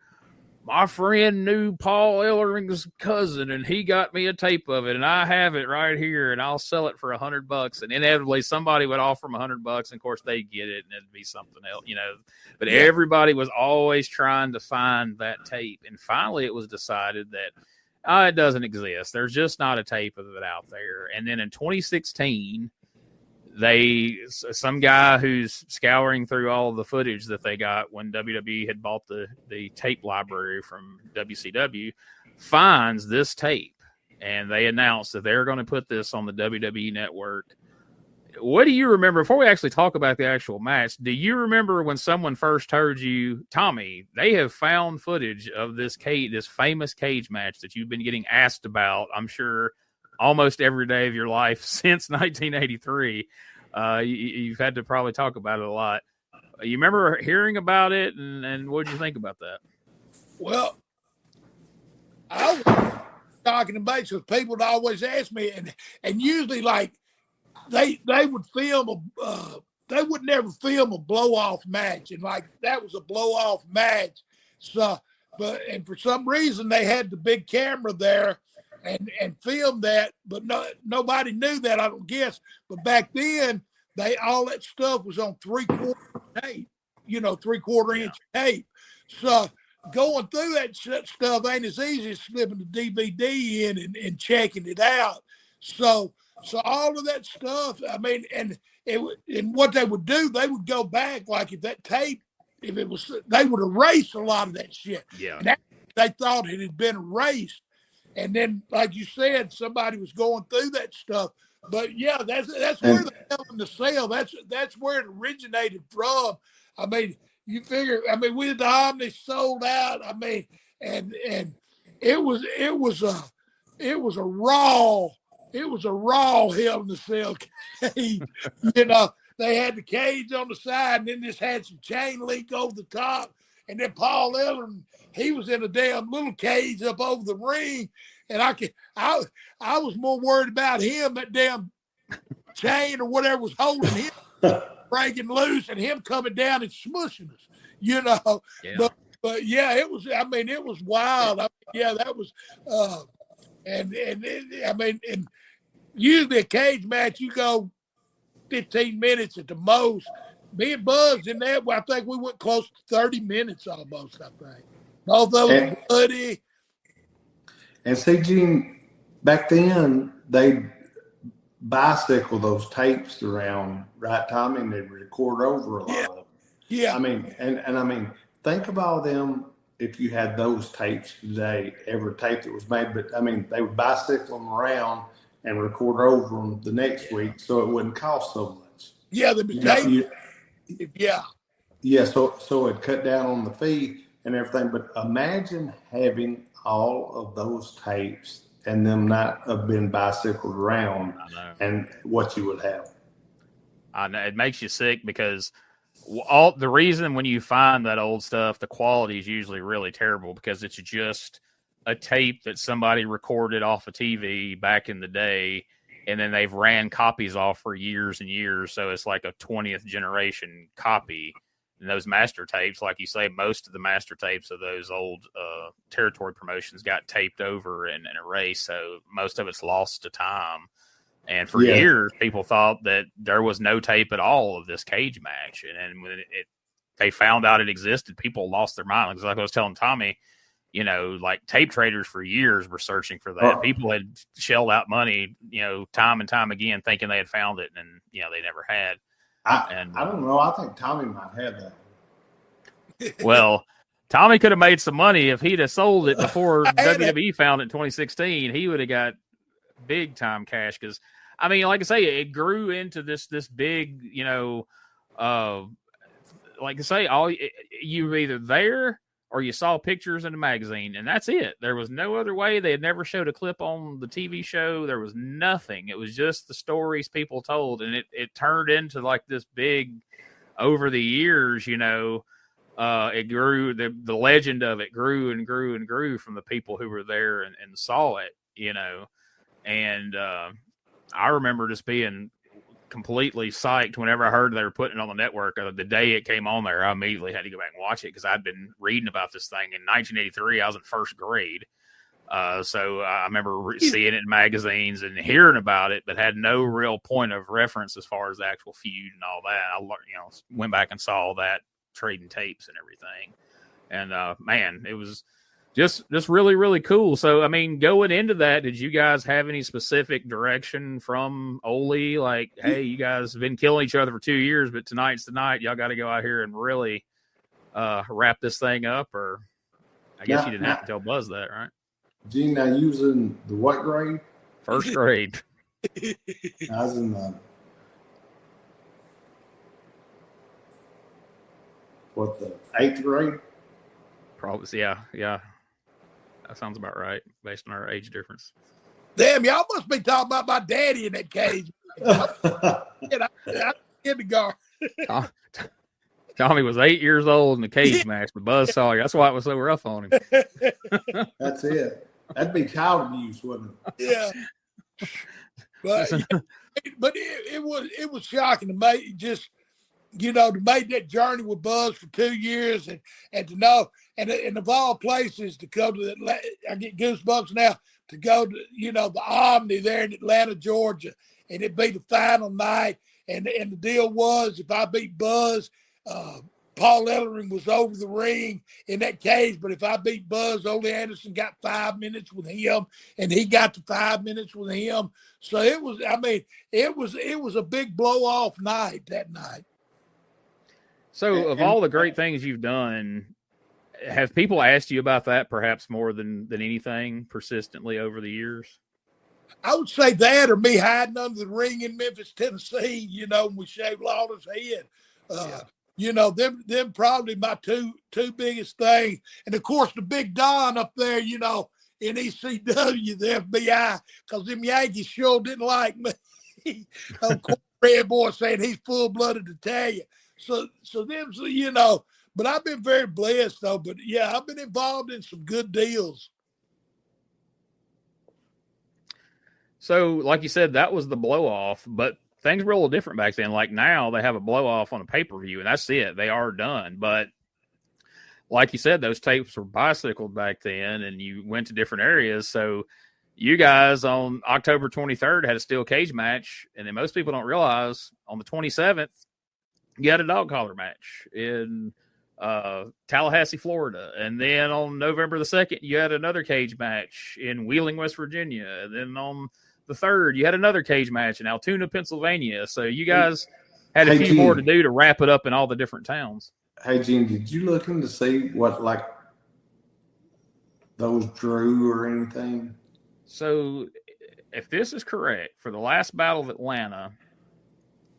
my friend knew Paul Ellering's cousin, and he got me a tape of it, and I have it right here, and I'll sell it for $100. And inevitably, somebody would offer them $100, and of course, they'd get it, and it'd be something else, you know. But everybody was always trying to find that tape, and finally, it was decided that it doesn't exist. There's just not a tape of it out there. And then in 2016, some guy who's scouring through all of the footage that they got when WWE had bought the tape library from WCW finds this tape, and they announced that they're going to put this on the WWE network. What do you remember, before we actually talk about the actual match, do you remember when someone first told you, Tommy, they have found footage of this famous cage match that you've been getting asked about, I'm sure, almost every day of your life since 1983. You've had to probably talk about it a lot. You remember hearing about it, and what did you think about that? Well, I was talking about it with people that always ask me, and usually like they would film they would never film a blow off match, and like that was a blow off match. So, and for some reason they had the big camera there and filmed that, but nobody knew that, I don't guess. But back then, all that stuff was on 3/4 tape, 3/4 inch tape. So going through that stuff ain't as easy as slipping the DVD in and checking it out. So all of that stuff, I mean, and what they would do, they would go back, like if that tape, they would erase a lot of that shit. Yeah. And they thought it had been erased. And then, like you said, somebody was going through that stuff. But yeah, that's where they're telling the sale. That's where it originated from. I mean, you figure. I mean, the Omni sold out. I mean, and it was a raw Hell in the Cell cage. They had the cage on the side, and then this had some chain link over the top. And then Paul Ellering, he was in a damn little cage up over the ring. And I was more worried about him, that damn chain or whatever was holding him breaking loose, and him coming down and smushing us, Yeah. But yeah, it was wild. That was, and usually a cage match, you go 15 minutes at the most. Me and Buzz in that, I think we went close to 30 minutes almost, I think. Both of them bloody. And see, Gene, back then, they'd bicycle those tapes around, right, Tommy, and they'd record over a lot of them. Yeah. I mean, and think of all them if you had those tapes today, every tape that was made. But, I mean, they would bicycle them around and record over them the next week so it wouldn't cost so much. Yeah, Yeah, so it cut down on the fee and everything. But imagine having all of those tapes and them not have been bicycled around and what you would have. I know, it makes you sick because the reason when you find that old stuff, the quality is usually really terrible because it's just a tape that somebody recorded off a TV back in the day, and then they've ran copies off for years and years. So it's like a 20th generation copy. And those master tapes, like you say, most of the master tapes of those old territory promotions got taped over and erased. So most of it's lost to time. And for years, people thought that there was no tape at all of this cage match. And when they found out it existed, people lost their mind. Because like I was telling Tommy, like tape traders for years were searching for that. People had shelled out money, time and time again, thinking they had found it, and they never had. I don't know. I think Tommy might have that. Well, Tommy could have made some money if he'd have sold it before WWE found it in 2016. He would have got big time cash because, I mean, like I say, it grew into this big, like I say, you were either there or you saw pictures in a magazine, and that's it. There was no other way. They had never showed a clip on the TV show. There was nothing. It was just the stories people told, and it turned into like this big, over the years, it grew. The legend of it grew and grew and grew from the people who were there and saw it. you know. And I remember just being completely psyched whenever I heard they were putting it on the network. The day it came on there, I immediately had to go back and watch it because I'd been reading about this thing in 1983. I was in first grade. So I remember seeing it in magazines and hearing about it, but had no real point of reference as far as the actual feud and all that. I went back and saw all that, trading tapes and everything. And man, it was just really, really cool. So, I mean, going into that, did you guys have any specific direction from Ole? Like, hey, you guys have been killing each other for 2 years, but tonight's the night. Y'all got to go out here and really wrap this thing up. Or I guess you didn't have to tell Buzz that, right? Gene, now you was in the what grade? First grade. I was in the eighth grade? Probably, yeah. That sounds about right, based on our age difference. Damn, y'all must be talking about my daddy in that cage. I kindergarten. Tommy was 8 years old in the cage match with Buzz Sawyer. That's why it was so rough on him. That's it. That'd be child abuse, wouldn't it? Yeah. But it was shocking to me, just, you know, to make that journey with Buzz for 2 years and to know, and of all places to go to I get goosebumps now, to go to, you know, the Omni there in Atlanta, Georgia, and it be the final night. And the deal was, if I beat Buzz, Paul Ellering was over the ring in that cage, but if I beat Buzz, Ole Anderson got 5 minutes with him, and he got the 5 minutes with him. So it was, I mean, it was a big blow-off night that night. So of all the great things you've done, have people asked you about that perhaps more than anything persistently over the years? I would say that, or me hiding under the ring in Memphis, Tennessee, you know, when we shaved Lawler's head. You know, them probably my two biggest things. And, of course, the big Don up there, you know, in ECW, the FBI, because them Yankees sure didn't like me. Of course, Red Boy saying he's full-blooded Italian. So them, you know, but I've been very blessed, though. But, yeah, I've been involved in some good deals. So, like you said, that was the blow-off, but things were a little different back then. Like now, they have a blow-off on a pay-per-view, and that's it. They are done. But like you said, those tapes were bicycled back then, and you went to different areas. So you guys on October 23rd had a steel cage match, and then most people don't realize on the 27th, you had a dog collar match in Tallahassee, Florida. And then on November the 2nd, you had another cage match in Wheeling, West Virginia. And then on the 3rd, you had another cage match in Altoona, Pennsylvania. So you guys had a few more to do to wrap it up in all the different towns. Hey, Gene, did you look in to see what, like, those drew or anything? So if this is correct, for the last Battle of Atlanta,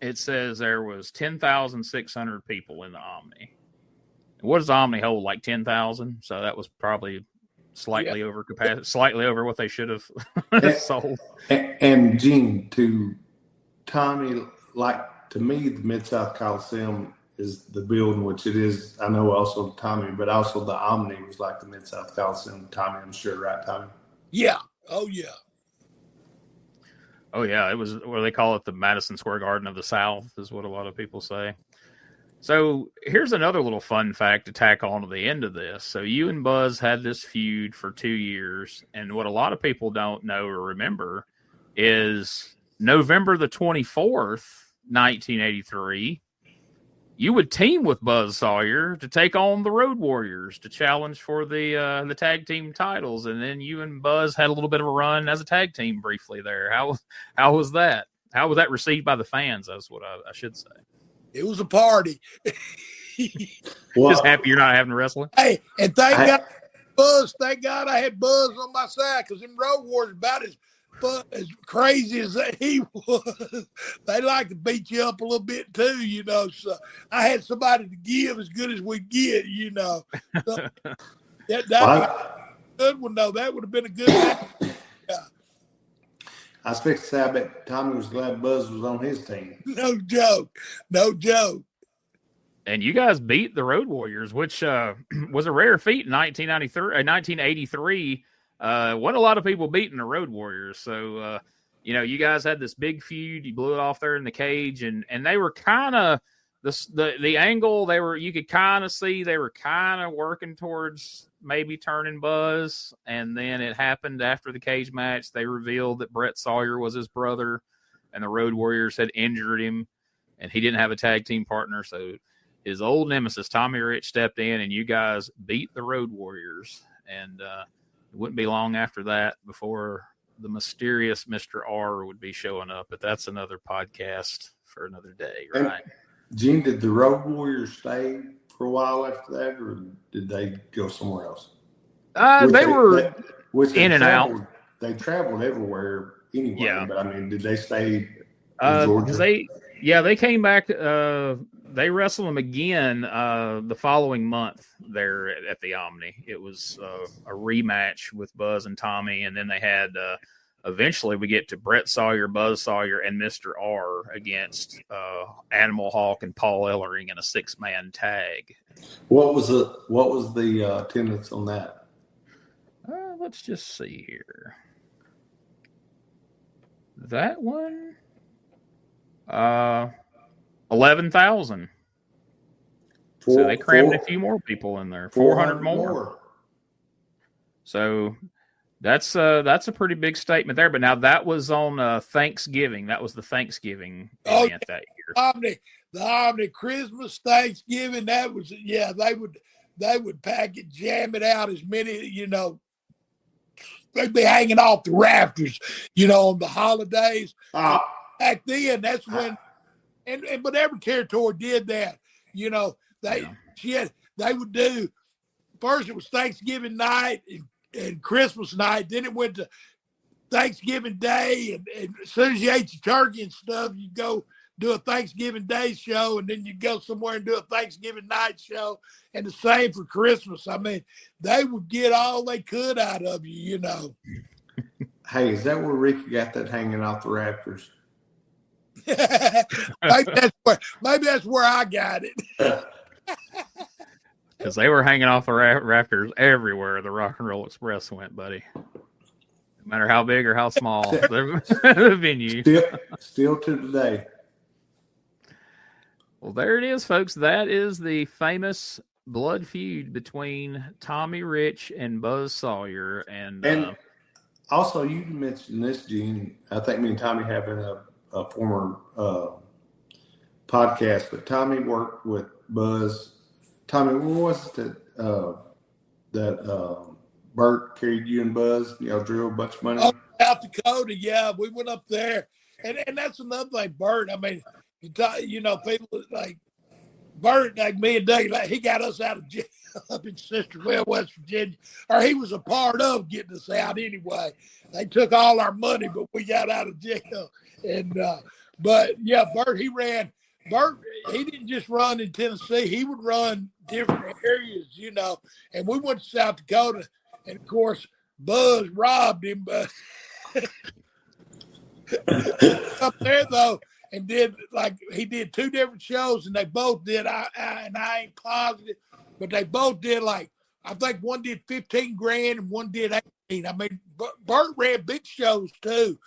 it says there was 10,600 people in the Omni. What does the Omni hold? Like 10,000? So that was probably slightly over capacity, slightly over what they should have sold. And Gene, to Tommy, like to me, the Mid-South Coliseum is the building, which it is. I know also Tommy, but also the Omni was like the Mid-South Coliseum. Tommy, I'm sure, right, Tommy? Yeah. Oh, yeah. Oh, yeah. It was what they call it, the Madison Square Garden of the South, is what a lot of people say. So here's another little fun fact to tack on to the end of this. So you and Buzz had this feud for 2 years, and what a lot of people don't know or remember is November the 24th, 1983, you would team with Buzz Sawyer to take on the Road Warriors to challenge for the tag team titles, and then you and Buzz had a little bit of a run as a tag team briefly there. How was that? How was that received by the fans? That's what I should say. It was a party. Just happy you're not having to wrestle. Hey, and thank God, Buzz. Thank God I had Buzz on my side, because them Road Warriors about as crazy as he was. They like to beat you up a little bit too, you know. So I had somebody to give as good as we get, you know. So that was a good one, though. That would have been a good match. Yeah. I was fixing to say, I bet Tommy was glad Buzz was on his team. No joke. No joke. And you guys beat the Road Warriors, which was a rare feat in 1983. wasn't a lot of people beating the Road Warriors. So, you guys had this big feud. You blew it off there in the cage, and they were kind of the angle. You could kind of see they were kind of working towards maybe turning Buzz, and then it happened after the cage match. They revealed that Brett Sawyer was his brother, and the Road Warriors had injured him, and he didn't have a tag team partner. So his old nemesis, Tommy Rich, stepped in, and you guys beat the Road Warriors. And it wouldn't be long after that before the mysterious Mr. R would be showing up. But that's another podcast for another day, right? And Gene, did the Road Warriors stay for a while after that, or did they go somewhere else? They were in and out. They traveled everywhere anyway. Yeah. But, I mean, did they stay in Georgia? They came back. They wrestled them again the following month there at the Omni. It was a rematch with Buzz and Tommy, and then they had eventually we get to Brett Sawyer, Buzz Sawyer, and Mr. R against Animal Hawk and Paul Ellering in a 6-man tag. What was the attendance on that? Let's just see here. That one, 11,000. So they crammed a few more people in there. 400 more. So that's a pretty big statement there. But now that was on Thanksgiving. That was the Thanksgiving event that year. The Omni Christmas, Thanksgiving. That was they would pack it, jam it out as many. They'd be hanging off the rafters. On the holidays. Back then, that's when. But every territory did that. They would do first. It was Thanksgiving night and Christmas night. Then it went to Thanksgiving Day, and as soon as you ate your turkey and stuff, you go do a Thanksgiving Day show, and then you go somewhere and do a Thanksgiving night show, and the same for Christmas. I mean, they would get all they could out of you. Hey, is that where Ricky got that hanging off the rafters? maybe that's where I got it. Because they were hanging off the rafters everywhere the Rock and Roll Express went, buddy. No matter how big or how small the venue. Still to today. Well, there it is, folks. That is the famous blood feud between Tommy Rich and Buzz Sawyer. And also, you mentioned this, Gene. I think me and Tommy have been a former podcast, but Tommy worked with Buzz. Tommy, what was it that Bert carried you and Buzz? Y'all drew a bunch of money? Oh, South Dakota, yeah. We went up there. And that's another thing, Bert. I mean, people like Bert, like me and Doug, like, he got us out of jail up in Sistersville, West Virginia. Or he was a part of getting us out anyway. They took all our money, but we got out of jail. And but yeah, Bert, he didn't just run in Tennessee. He would run different areas, and we went to South Dakota, and of course Buzz robbed him, but up there though, and he did 2 different shows, and they both did I ain't positive, but they both did I think one did 15 grand and one did 18. I mean, Bert ran big shows too.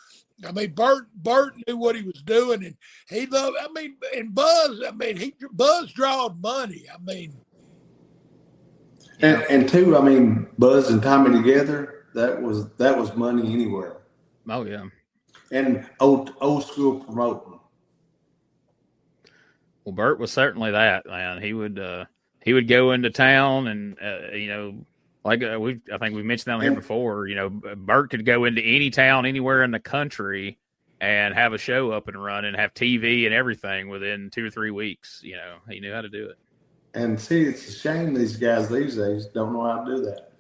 I mean, Bert knew what he was doing, and he loved. I mean, and Buzz. I mean, Buzz drawed money. I mean, and two. I mean, Buzz and Tommy together. That was money anywhere. Oh yeah. And old school promoting. Well, Bert was certainly that, man. He would go into town, and I think we mentioned that on here before. Bert could go into any town anywhere in the country and have a show up and run and have TV and everything within 2 or 3 weeks. He knew how to do it. And see, it's a shame these guys these days don't know how to do that.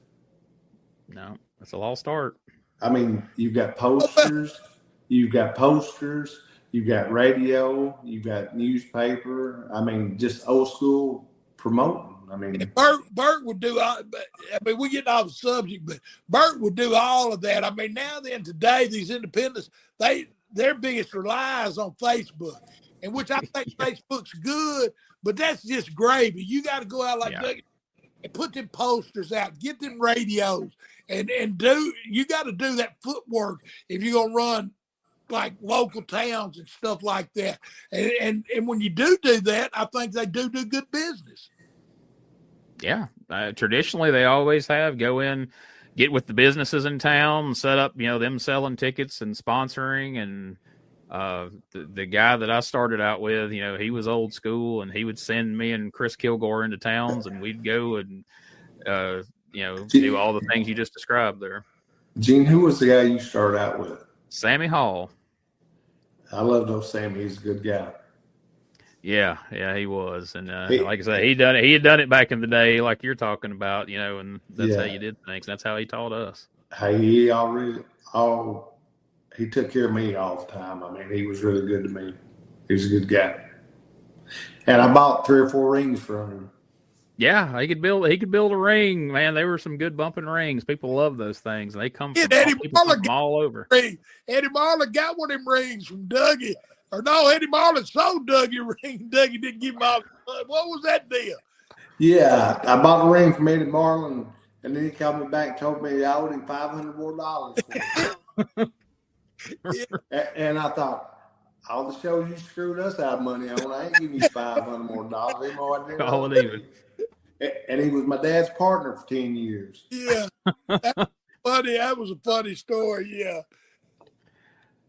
No, that's a lost art. I mean, you've got posters, you've got radio, you've got newspaper. I mean, just old school promoting. I mean, Bert would do. We get off the subject, but Bert would do all of that. I mean, now then, today, these independents, their biggest rely is on Facebook, and which I think Facebook's good, but that's just gravy. You got to go out like Doug. and put them posters out, get them radios, and you got to do that footwork if you're gonna run like local towns and stuff like that. And when you do that, I think they do good business. Yeah, traditionally they always have go in, get with the businesses in town, set up, them selling tickets and sponsoring. And the guy that I started out with, he was old school, and he would send me and Chris Kilgore into towns, and we'd go and do all the things you just described there. Gene, who was the guy you started out with? Sammy Hall. I love those Sammy. He's a good guy. Yeah, he was. And like I said, he had done it back in the day, like you're talking about, and that's how you did things. That's how he taught us. Hey, he took care of me all the time. I mean, he was really good to me. He was a good guy. And I bought 3 or 4 rings from him. Yeah, he could build a ring, man. They were some good bumping rings. People love those things. They come from all over. Eddie Marlin got one of them rings from Dougie. Or no, Eddie Marlin sold Dougie a ring. Dougie didn't give him all. What was that deal? Yeah, I bought a ring from Eddie Marlin, and then he called me back and told me I owed him $500 more for it. And I thought, all the shows you screwed us out of money on, I ain't giving you $500 more. Call it even. And he was my dad's partner for 10 years. Yeah. That's funny. That was a funny story. Yeah.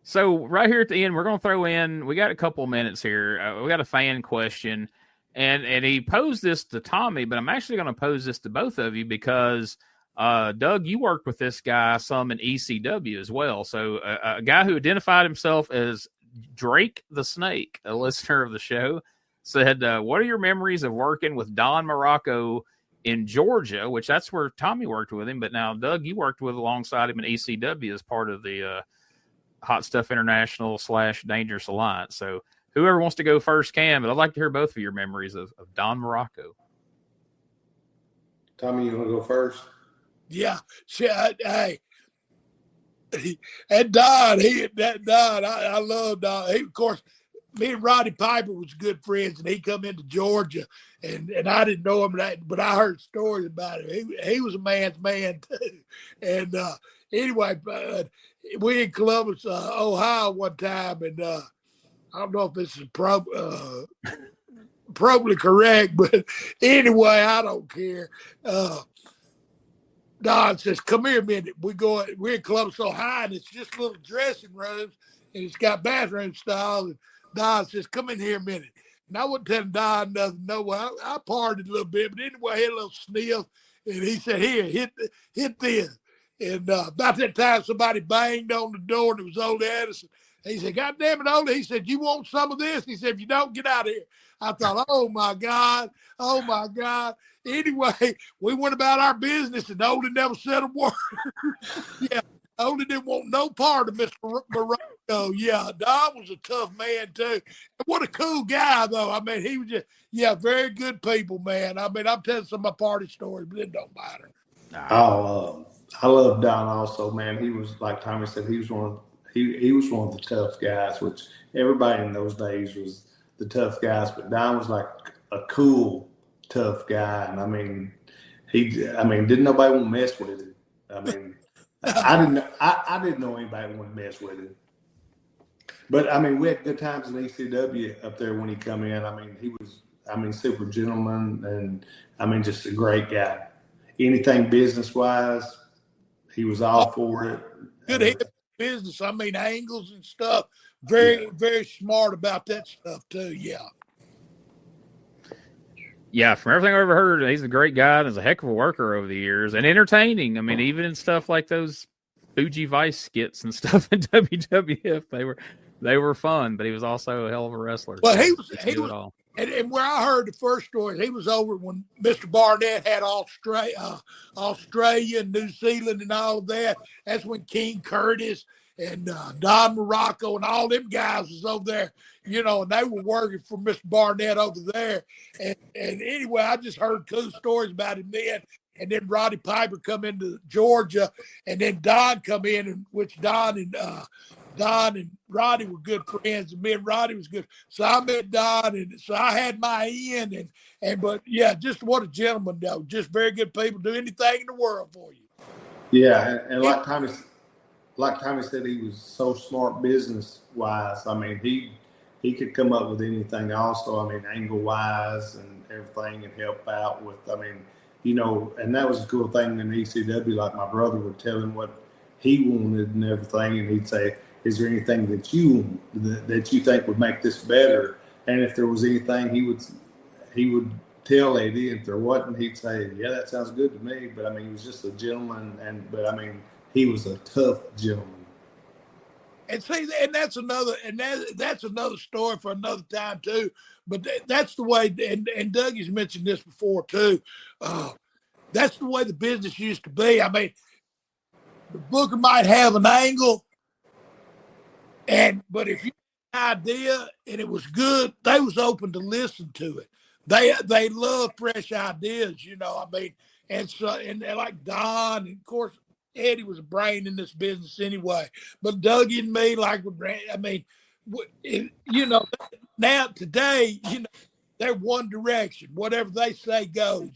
So right here at the end, we're going to throw in, we got a couple minutes here. We got a fan question, and he posed this to Tommy, but I'm actually going to pose this to both of you because, Doug, you worked with this guy some in ECW as well. So a guy who identified himself as Drake the Snake, a listener of the show, said, what are your memories of working with Don Morocco in Georgia, which that's where Tommy worked with him. But now, Doug, you worked with alongside him in ECW as part of the Hot Stuff International / Dangerous Alliance. So whoever wants to go first can, but I'd like to hear both of your memories of Don Morocco. Tommy, you want to go first? Yeah. Hey, that Don, I love Don. He, of course, me and Roddy Piper was good friends, and he come into Georgia, and I didn't know him, but I heard stories about him. He was a man's man too. And anyway, we in Columbus, Ohio, one time, and I don't know if this is probably correct, but anyway, I don't care. Don says, "Come here a minute. We're in Columbus, Ohio, and it's just little dressing rooms, and it's got bathroom style." And Don says, "Come in here a minute." And I wasn't telling Don nothing. No, I partied a little bit, but anyway, I had a little sniff, and he said, "Here, hit this." And about that time, somebody banged on the door, and it was old Addison. He said, "God damn it, Oldie." He said, "You want some of this?" He said, "If you don't, get out of here." I thought, oh, my God. Anyway, we went about our business, and Oldie never said a word. Yeah, Oldie didn't want no part of Mr. Morocco. Yeah, Don was a tough man, too. And what a cool guy, though. I mean, he was just, very good people, man. I mean, I'm telling some of my party stories, but it don't matter. Oh, I love Don also, man. He was, like Tommy said, he was one of the tough guys, which everybody in those days was the tough guys, but Don was like a cool, tough guy. And I mean, didn't nobody want to mess with him. I mean, I didn't know anybody wanted to mess with him. But I mean, we had good times in ECW up there when he come in. I mean, he was, super gentleman, and I mean, just a great guy. Anything business-wise, he was all for it. Good business. I mean, angles and stuff. Very, very smart about that stuff too. Yeah. Yeah, from everything I've ever heard, he's a great guy and is a heck of a worker over the years and entertaining. I mean, even in stuff like those Fuji Vice skits and stuff in WWF, they were fun, but he was also a hell of a wrestler. Well, he was and where I heard the first story, he was over when Mr. Barnett had Australia and New Zealand and all of that. That's when King Curtis and Don Morocco and all them guys was over there, and they were working for Mr. Barnett over there. And anyway, I just heard cool stories about him then. And then Roddy Piper come into Georgia, and then Don come in, which Don and Don and Roddy were good friends, and me and Roddy was good. So I met Don, and so I had my end. But yeah, just what a gentleman, though. Just very good people. Do anything in the world for you. Yeah, and like Tommy said, he was so smart business wise. I mean, he could come up with anything. Also, I mean, angle wise and everything, and help out with. I mean, and that was a cool thing in ECW. Like my brother would tell him what he wanted and everything, and he'd say, "Is there anything that you think would make this better?" And if there was anything, he would tell Eddie. If there wasn't, he'd say, "Yeah, that sounds good to me." But I mean, he was just a gentleman, but I mean, he was a tough gentleman. And see, and that's another story for another time too. But that's the way. And Dougie's mentioned this before too. That's the way the business used to be. I mean, the booker might have an angle, but if you had an idea and it was good, they was open to listen to it. They love fresh ideas, I mean, and like Don, and of course Eddie was a brain in this business anyway. But Dougie and me, now today, they're one direction. Whatever they say goes.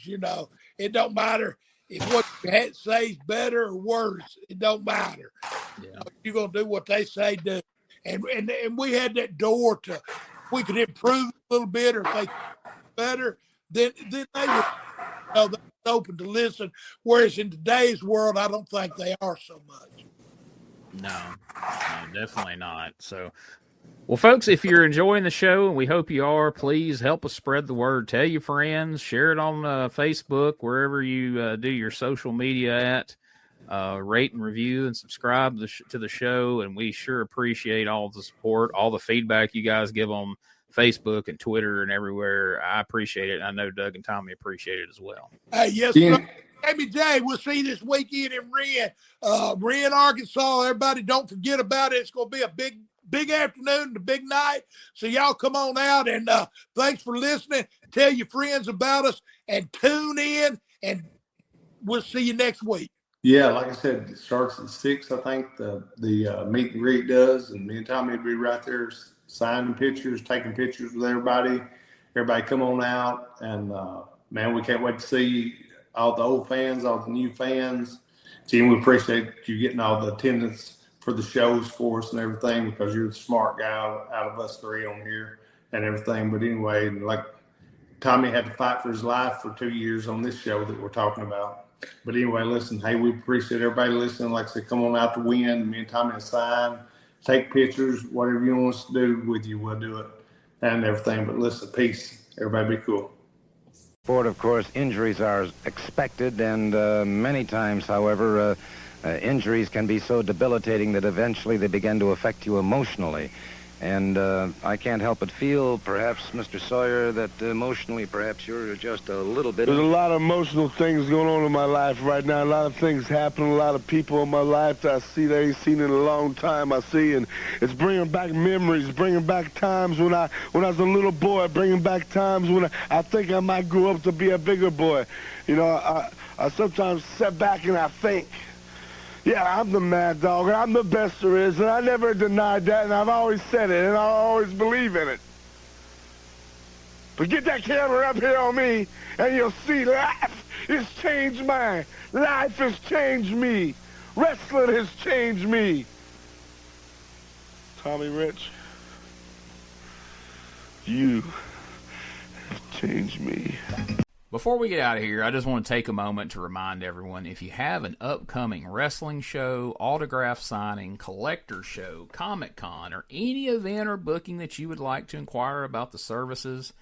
It don't matter if what you say is better or worse. It don't matter. Yeah. You're gonna do what they say do, and we had that door to. We could improve a little bit, or if they better, then they would. They're open to listen. Whereas in today's world, I don't think they are so much. No, definitely not. So, well, folks, if you're enjoying the show, and we hope you are, please help us spread the word. Tell your friends, share it on Facebook, wherever you do your social media at. Rate and review and subscribe to the show, and we sure appreciate all the support, all the feedback you guys give on Facebook and Twitter and everywhere. I appreciate it. I know Doug and Tommy appreciate it as well. Yes, sir. Amy J, we'll see you this weekend in Wren, Arkansas. Everybody, don't forget about it. It's going to be a big afternoon, a big night. So y'all come on out, and thanks for listening. Tell your friends about us and tune in, and we'll see you next week. Yeah, like I said, it starts at 6. I think the meet and greet does, and me and Tommy will be right there signing pictures, taking pictures with everybody. Everybody come on out, and man, we can't wait to see all the old fans, all the new fans. Gene, we appreciate you getting all the attendance for the shows for us and everything, because you're the smart guy out of us three on here and everything. But anyway, like Tommy had to fight for his life for 2 years on this show that we're talking about. But anyway, listen, hey, we appreciate everybody listening. Like I said, come on out to win. Me and Tommy will sign, take pictures, whatever you want us to do with you, we'll do it and everything. But listen, peace. Everybody be cool. Sport, of course, injuries are expected, and many times, however, injuries can be so debilitating that eventually they begin to affect you emotionally. And I can't help but feel, perhaps, Mr. Sawyer, that emotionally, perhaps you're just a little bit... There's a lot of emotional things going on in my life right now. A lot of things happen. A lot of people in my life that I see that I ain't seen in a long time. I see, and it's bringing back memories, bringing back times when I was a little boy, bringing back times when I think I might grow up to be a bigger boy. I sometimes sit back and I think, yeah, I'm the mad dog, and I'm the best there is, and I never denied that, and I've always said it, and I always believe in it. But get that camera up here on me, and you'll see life has changed mine. Life has changed me. Wrestling has changed me. Tommy Rich, you have changed me. Before we get out of here, I just want to take a moment to remind everyone, if you have an upcoming wrestling show, autograph signing, collector show, Comic-Con, or any event or booking that you would like to inquire about the services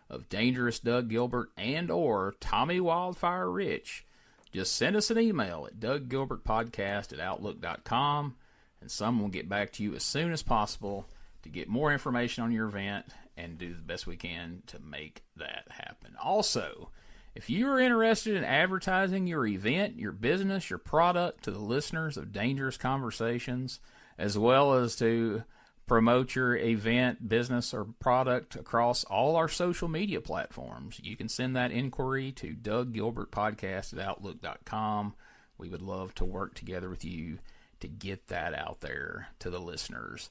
of Dangerous Doug Gilbert and or Tommy Wildfire Rich, just send us an email at DougGilbertPodcast@Outlook.com, and someone will get back to you as soon as possible to get more information on your event and do the best we can to make that happen. Also, if you are interested in advertising your event, your business, your product to the listeners of Dangerous Conversations, as well as to promote your event, business, or product across all our social media platforms, you can send that inquiry to DougGilbertPodcast@Outlook.com. We would love to work together with you to get that out there to the listeners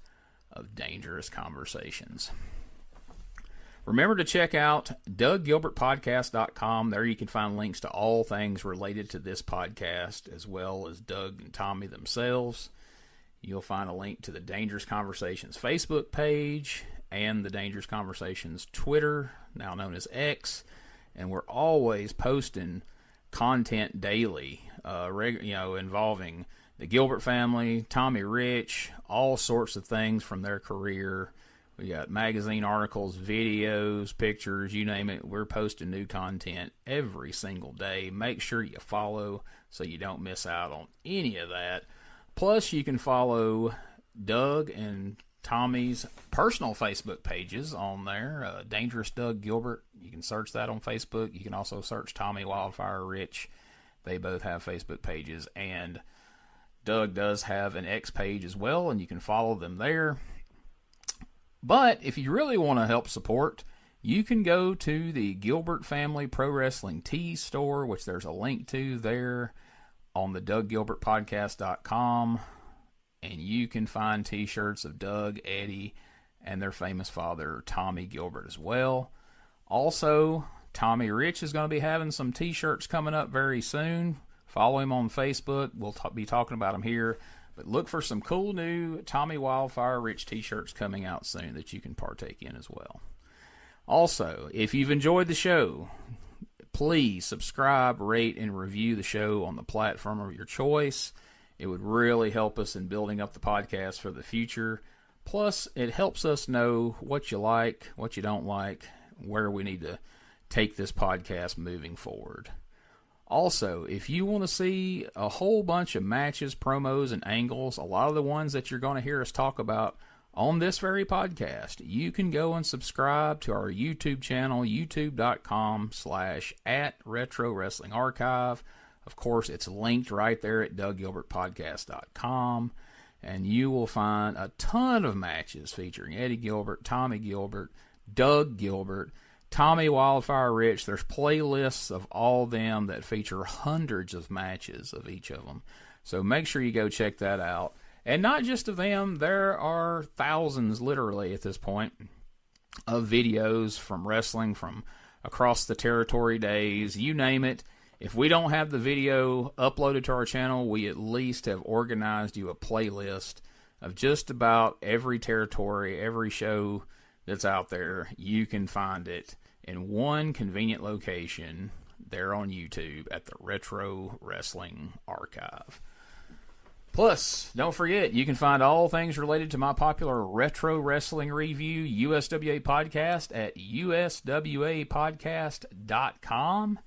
of Dangerous Conversations. Remember to check out DougGilbertPodcast.com. There you can find links to all things related to this podcast, as well as Doug and Tommy themselves. You'll find a link to the Dangerous Conversations Facebook page and the Dangerous Conversations Twitter, now known as X. And we're always posting content daily, involving the Gilbert family, Tommy Rich, all sorts of things from their career. We got magazine articles, videos, pictures, you name it. We're posting new content every single day. Make sure you follow so you don't miss out on any of that. Plus, you can follow Doug and Tommy's personal Facebook pages on there. Dangerous Doug Gilbert. You can search that on Facebook. You can also search Tommy Wildfire Rich. They both have Facebook pages. And Doug does have an X page as well, and you can follow them there. But if you really want to help support, you can go to the Gilbert Family Pro Wrestling Tees store, which there's a link to there on the DougGilbertPodcast.com. And you can find t-shirts of Doug, Eddie, and their famous father, Tommy Gilbert, as well. Also, Tommy Rich is going to be having some t-shirts coming up very soon. Follow him on Facebook. We'll be talking about them here. But look for some cool new Tommy Wildfire Rich t-shirts coming out soon that you can partake in as well. Also, if you've enjoyed the show, please subscribe, rate, and review the show on the platform of your choice. It would really help us in building up the podcast for the future. Plus, it helps us know what you like, what you don't like, where we need to take this podcast moving forward. Also, if you want to see a whole bunch of matches, promos, and angles, a lot of the ones that you're going to hear us talk about on this very podcast, you can go and subscribe to our YouTube channel, youtube.com/@RetroWrestlingArchive. Of course, it's linked right there at DougGilbertPodcast.com, and you will find a ton of matches featuring Eddie Gilbert, Tommy Gilbert, Doug Gilbert, Tommy Wildfire Rich. There's playlists of all them that feature hundreds of matches of each of them. So make sure you go check that out. And not just of them, there are thousands, literally, at this point, of videos from wrestling from across the territory days, you name it. If we don't have the video uploaded to our channel, we at least have organized you a playlist of just about every territory, every show that's out there. You can find it in one convenient location there on YouTube at the Retro Wrestling Archive. Plus, don't forget, you can find all things related to my popular Retro Wrestling Review USWA podcast at uswapodcast.com.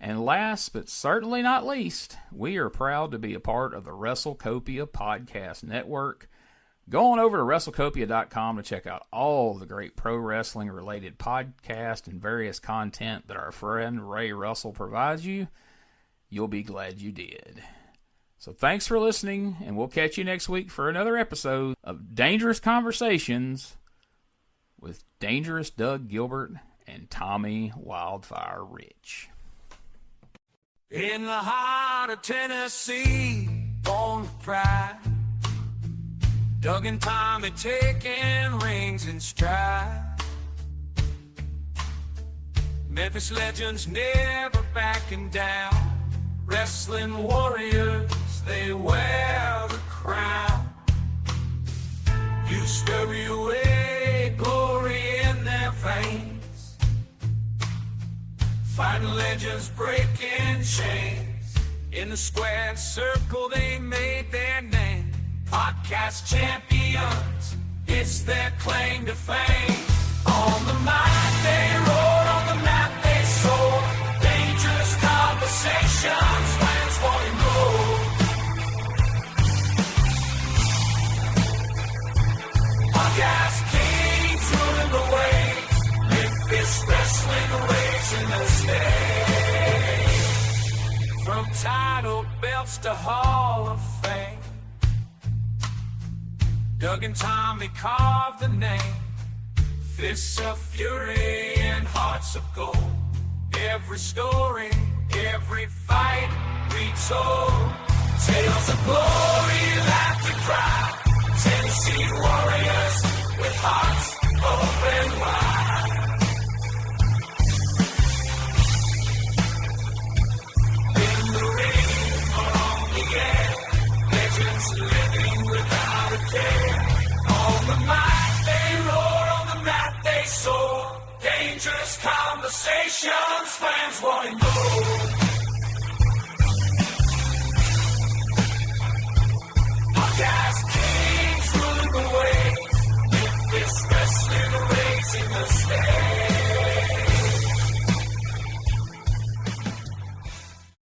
And last but certainly not least, we are proud to be a part of the WrestleCopia Podcast Network. Go on over to WrestleCopia.com to check out all the great pro wrestling related podcasts and various content that our friend Ray Russell provides you. You'll be glad you did. So thanks for listening, and we'll catch you next week for another episode of Dangerous Conversations with Dangerous Doug Gilbert and Tommy Wildfire Rich. In the heart of Tennessee, born with pride, Doug and Tommy taking rings in stride. Memphis legends never backing down, wrestling warriors, they wear the crown. USWA, glory in their veins, fighting legends breaking chains. In the squared circle they made their name. Podcast champions, it's their claim to fame. On the mic they rode, on the map they sold. Dangerous conversations, fans want to know. Podcast kings ruling the waves. Memphis wrestling raising the stage. From title belts to Hall of Fame, Doug and Tommy carved the name. Fists of fury and hearts of gold. Every story, every fight retold. Tales of glory, laughter, fans want him.